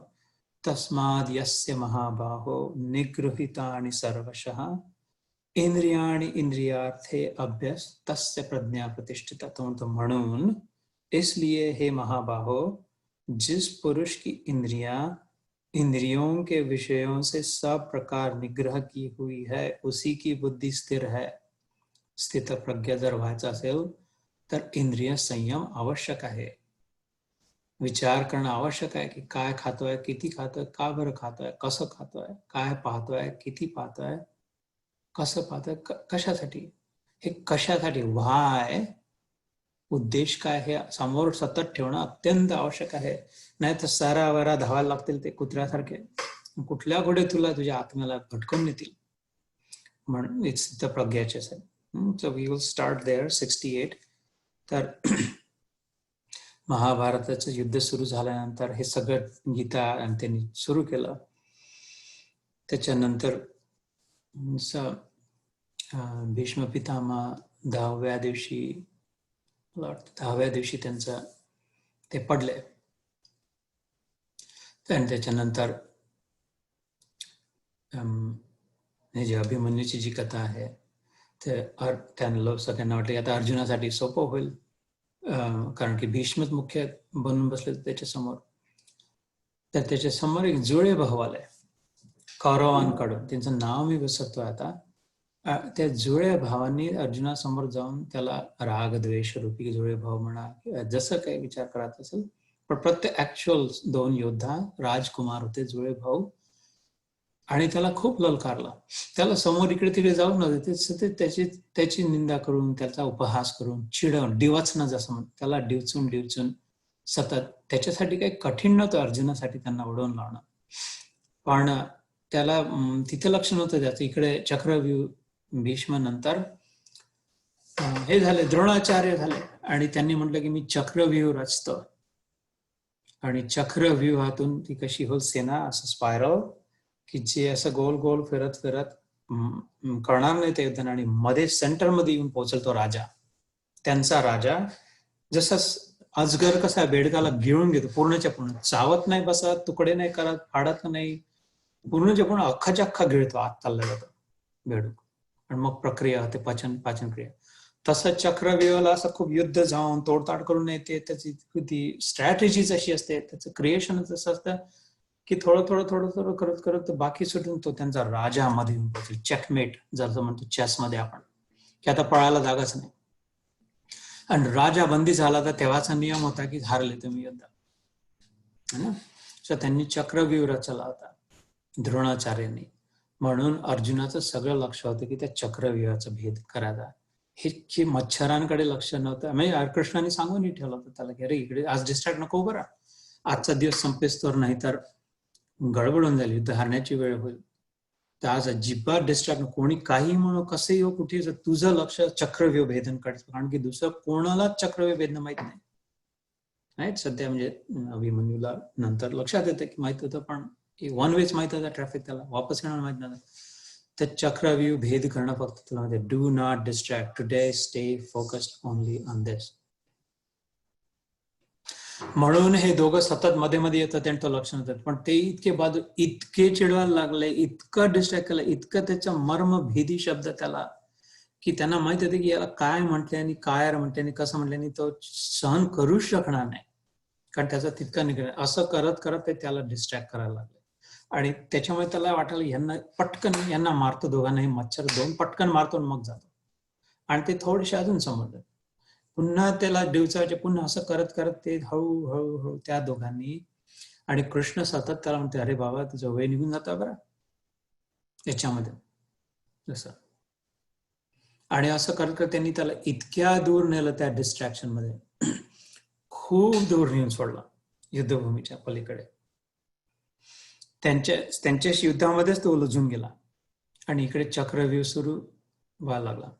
तस्माद यस्य महाबाहो निगृहीतानि सर्वशः इंद्रियाणि इंद्रियार्थे अभ्यस तस्य प्रज्ञा प्रतिष्ठिता. तो म्हणून इसलिए हे महाबाहो, जिस पुरुष की इंद्रियों के विषयों से सब प्रकार निग्रह की हुई है, उसी की बुद्धि स्थिर है. स्थित प्रज्ञा जर व्हायचं असेल तर इंद्रिय संयम आवश्यक आहे, विचार करणं आवश्यक आहे, की काय खातोय, किती खातोय, का बरं खातोय, कसं खातोय, काय पाहतोय, किती पाहतोय, कसं पाहतोय, कशासाठी, हे कशासाठी, व्हाय, उद्देश काय, हे समोर सतत ठेवणं अत्यंत आवश्यक आहे. नाही तर सारावारा धावायला लागतील ते कुत्र्यासारखे, कुठल्या घोडे तुला तुझ्या आत्म्याला भटकून नेतील. म्हणून इट्स द प्रज्ञाचे आहे. So we will start there 68. तर महाभारताचं युद्ध सुरू झाल्यानंतर हे सगळं गीता आणि त्यांनी सुरू केलं. त्याच्यानंतर भीष्म पितामह 10व्या दिवशी त्यांचं ते पडले. आणि त्याच्यानंतर जी अभिमन्यूची जी कथा आहे, ते त्यांना सगळ्यांना वाटलं की आता अर्जुनासाठी सोपं होईल, कारण की भीष्मच मुख्य बनून बसले त्याच्यासमोर. तर त्याच्यासमोर एक जुळे भाऊ आले कौरवांकडून, त्यांचं नाव मी विसरतोय आता. त्या जुळे भावांनी अर्जुनासमोर जाऊन त्याला राग द्वेष रूपी जुळे भाव म्हणा, जसं काही विचार करायचं असेल, पण प्रत्येक ऍक्च्युअल 2 योद्धा राजकुमार होते, जुळे भाऊ, आणि त्याला खूप ललकारला. त्याला समोर इकडे तिकडे जाऊ न देते, त्याची निंदा करून, त्याचा उपहास करून, चिडवून, डिवचणं जसं म्हणतात, त्याला डिवचून सतत. त्याच्यासाठी काही कठीण नव्हतं अर्जुनासाठी त्यांना उडवून लावणं, पण त्याला तिथे लक्ष नव्हतं त्याचं. इकडे चक्रव्यूह, भीष्म नंतर हे झाले, द्रोणाचार्य झाले, आणि त्यांनी म्हटलं की मी चक्रव्यूह रचतो, आणि चक्रव्यूहातून ती कशी होल सेना, असं स्पायरल, की जे असं गोल गोल फिरत करणार नाही ते युद्ध, आणि मध्ये सेंटरमध्ये येऊन पोहोचल तो राजा, त्यांचा राजा. जसं अजगर कसा बेडकाला गिळून घेतो पूर्णच्या पूर्ण, चावत नाही, बसत, तुकडे नाही करत, फाडत नाही, पूर्णच्या पूर्ण अख्खाच्या अख्खा गिळतो, आत चालला जातो बेडूक, आणि मग प्रक्रिया होते, पाचन क्रिया. तसं चक्रव्यूहाला असं खूप युद्ध जाऊन तोडताड करून येते, त्याची ती स्ट्रॅटेजीच अशी असते, त्याचं क्रिएशनच असं असतं की थोडं करत बाकी सुटून तो त्यांचा राजा मध्ये येऊन पोहोचेल. चेकमेट जसं म्हणतो चेसमध्ये आपण, की आता पळायला जागाच नाही, आणि राजा बंदी झाला तर तेव्हाचा नियम होता की हारले तुम्ही युद्ध, है ना. सो त्यांनी चक्रव्यूह रचला होता द्रोणाचार्यांनी. म्हणून अर्जुनाचं सगळं लक्ष होतं की त्या चक्रव्यूहाचा भेद करायचा. हे मच्छरांकडे लक्ष नव्हतं. म्हणजे कृष्णाने सांगूनही ठेवलं होतं त्याला की अरे इकडे आज डिस्ट्रॅक्ट नको बरं, आजचा दिवस संपेस तर, नाही तर गडबडून जाईल, युद्ध हारण्याची वेळ होईल. तर आज अजिबात डिस्ट्रॅक्ट, कोणी काही म्हणू, कसंही हो, कुठे तुझं लक्ष चक्रव्यूह भेदन कडे, कारण की दुसरं कोणालाच चक्रव्यूह भेदन माहित नाही. राईट. सध्या म्हणजे अभिमन्यूला नंतर लक्षात येतं की माहित होतं, पण वन वेच माहित होता ट्रॅफिक, त्याला वापस येणार माहित नव्हतं. तर चक्रव्यूह भेद करणं फक्त तुला माहिती, do not distract today, stay focused only on this. म्हणून हे दोघं सतत मध्ये मध्ये येतात आणि तो लक्ष नव्हतं, पण ते इतके बाजू इतके चिडवायला लागले, इतकं डिस्ट्रॅक्ट केलं, इतकं त्याचा मर्मभेदी शब्द त्याला, की त्यांना माहित होते की याला काय म्हटले आणि काय म्हटले आणि कसं म्हटले आणि तो सहन करूच शकणार नाही, कारण त्याचा तितका निघाला. असं करत करत ते त्याला डिस्ट्रॅक्ट करायला लागले आणि त्याच्यामुळे त्याला वाटायला यांना पटकन यांना मारतो, दोघांनाही मच्छर दोन पटकन मारतो आणि मग जातो. आणि ते थोडेसे अजून समजलं, पुन्हा त्याला दिवसाचे पुन्हा असं करत करत ते हळूहळू त्या दोघांनी, आणि कृष्ण सतत त्याला म्हणते, अरे बाबा तुझं वय निघून जातं बरं याच्यामध्ये, जसं. आणि असं करत करत त्यांनी त्याला इतक्या दूर नेलं त्या डिस्ट्रॅक्शन मध्ये, खूप दूर नेऊन सोडला युद्धभूमीच्या पलीकडे. त्यांच्याशी युद्धामध्येच तो उलझून गेला आणि इकडे चक्रव्यूह सुरू व्हायला लागला,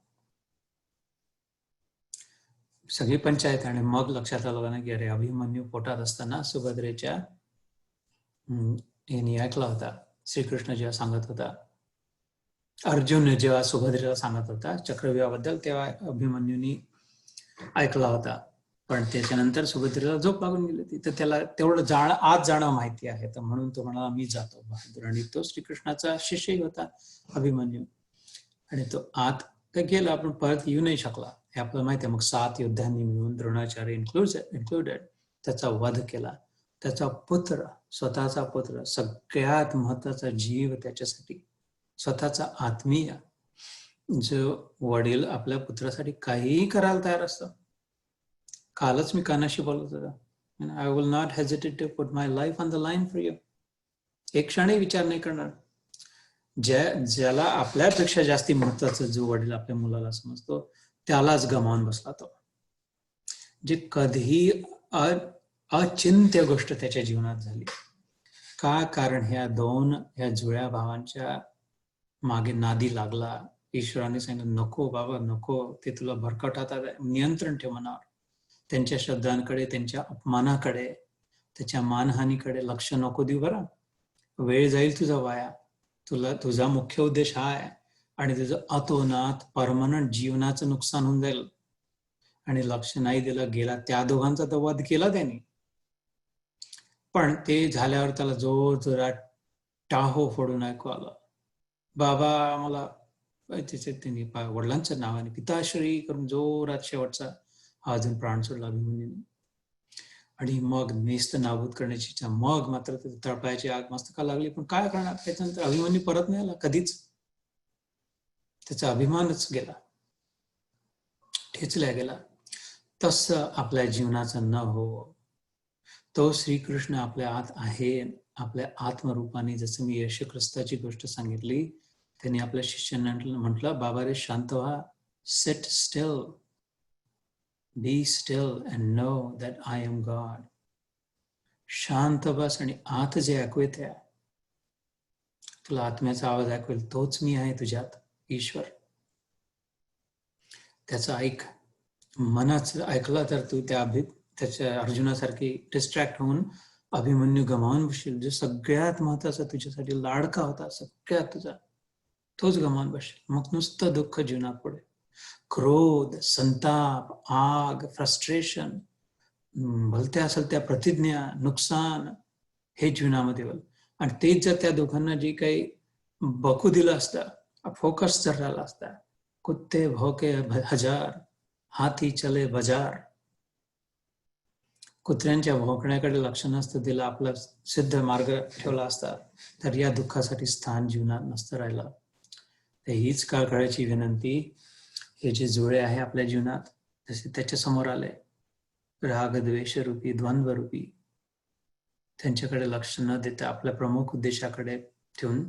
सगळी पंचायत. आणि मग लक्षात आलं ना की अरे अभिमन्यू पोटात असताना सुभद्रेच्या यांनी ऐकला होता, श्रीकृष्ण जेव्हा सांगत होता, अर्जुन जेव्हा सुभद्रेला सांगत होता चक्रव्यूहाबद्दल, तेव्हा अभिमन्यूनी ऐकला होता. पण त्याच्यानंतर सुभद्रेला झोप लागून गेली. तर त्याला तेवढं आत जाणं माहिती आहे, तर म्हणून तो म्हणाला मी जातो बहादूर. आणि तो श्रीकृष्णाचा शिष्यही होता अभिमन्यू, आणि तो आत गेला, पण परत येऊ नाही शकला, हे आपल्याला माहिती आहे. मग 7 युद्धांनी मिळून द्रोणाचार्य इन्क्लुडेड त्याचा वध केला. त्याचा पुत्र, स्वतःचा पुत्र, सगळ्यात महत्वाचा जीव त्याच्यासाठी, स्वतःचा आत्मीय, जो वडील आपल्या पुत्रासाठी काहीही करायला तयार असतं. कालच मी कानाशी बोलत होता, I will not hesitate to put my life on the line for you. एक क्षणही विचार नाही करणार. ज्याला आपल्यापेक्षा जास्ती महत्वाचं जो वडील आपल्या मुलाला समजतो, त्यालाच गमावून बसला तो. जे कधीही अचिंत्य गोष्ट त्याच्या जीवनात झाली. का? कारण ह्या जुळ्या भावांच्या मागे नादी लागला. ईश्वराने सांगितलं नको बाबा नको, ते तुला भरकटतात, नियंत्रण ठेव मनावर. त्यांच्या शब्दांकडे, त्यांच्या अपमानाकडे, त्याच्या मानहानीकडे लक्ष नको देऊ बरं. वेळ जाईल तुझा वाया. तुझा मुख्य उद्देश हा आहे, आणि तुझं अतोनात परमनंट जीवनाचं नुकसान होऊन जाईल. आणि लक्ष नाही दिलं, गेला. त्या दोघांचा तर वध केला त्यांनी, पण ते झाल्यावर त्याला जोर जोरात टाहो फोडून ऐकू आलं, बाबा मला त्यांनी वडिलांच्या नावाने पिताश्री करून जोरात शेवटचा अजून प्राण सोडला अभिमन्यूने. आणि मग नेस्त नाबूद करण्याची इच्छा. मग मात्र तळपायाची आग मस्तका लागली, पण काय करणार. त्याच्यानंतर अभिमन्यू परत नाही आला कधीच. त्याचा अभिमानच गेला, ठेचल्या गेला. तसं आपल्या जीवनाचं न हो. तो श्रीकृष्ण आपल्या आत आहे, आपल्या आत्मरूपाने. जसं मी येशू ख्रिस्ताची गोष्ट सांगितली, त्यांनी आपल्या शिष्यांना म्हटलं, बाबा रे शांत व्हा, sit still, be still and know that I am God. शांत बस आणि आत जे ऐकू येते, तुला आत्म्याचा आवाज ऐकवेल, तोच मी आहे तुझ्यात, ईश्वर. त्याचं ऐक. मनाच ऐकला तर तू त्याच्या अर्जुनासारखी डिस्ट्रॅक्ट होऊन अभिमन्यू गमावून बसशील. जो सगळ्यात महत्वाचा तुझ्यासाठी लाडका होता, सगळ्यात तुझा, तोच गमावून बसशील. मग नुसतं दुःख जीवनात पुढे. क्रोध, संताप, आग, फ्रस्ट्रेशन, भलत्या सलत्या प्रतिज्ञा, नुकसान, हे जीवनामध्ये होईल. आणि तेच जर त्या दोघांना जे काही बकू दिलं असतं, फोकस जर राहिला असता, कुत्ते भौके 1000, हाती चले बाजार, कुत्र्यांच्या भोकण्याकडे लक्ष नसतं दिलं, आपला सिद्ध मार्ग ठेवला असता, तर या दुःखासाठी स्थान जीवनात नसतं राहिलं. तर हीच कळकळाची विनंती. हे जे जुळे आहे आपल्या जीवनात, जसे त्याच्या समोर आले, राग द्वेष रूपी, द्वंद्व रूपी, त्यांच्याकडे लक्ष न देता आपल्या प्रमुख उद्देशाकडे ठेवून,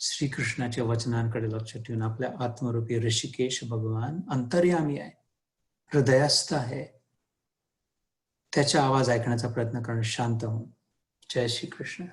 श्रीकृष्णाच्या वचनांकडे लक्ष ठेवून, आपल्या आत्मरूपी ऋषिकेश भगवान अंतर्यामी आहे, हृदयस्थ आहे, त्याचा आवाज ऐकण्याचा प्रयत्न करणं शांत होऊन. जय श्री कृष्ण.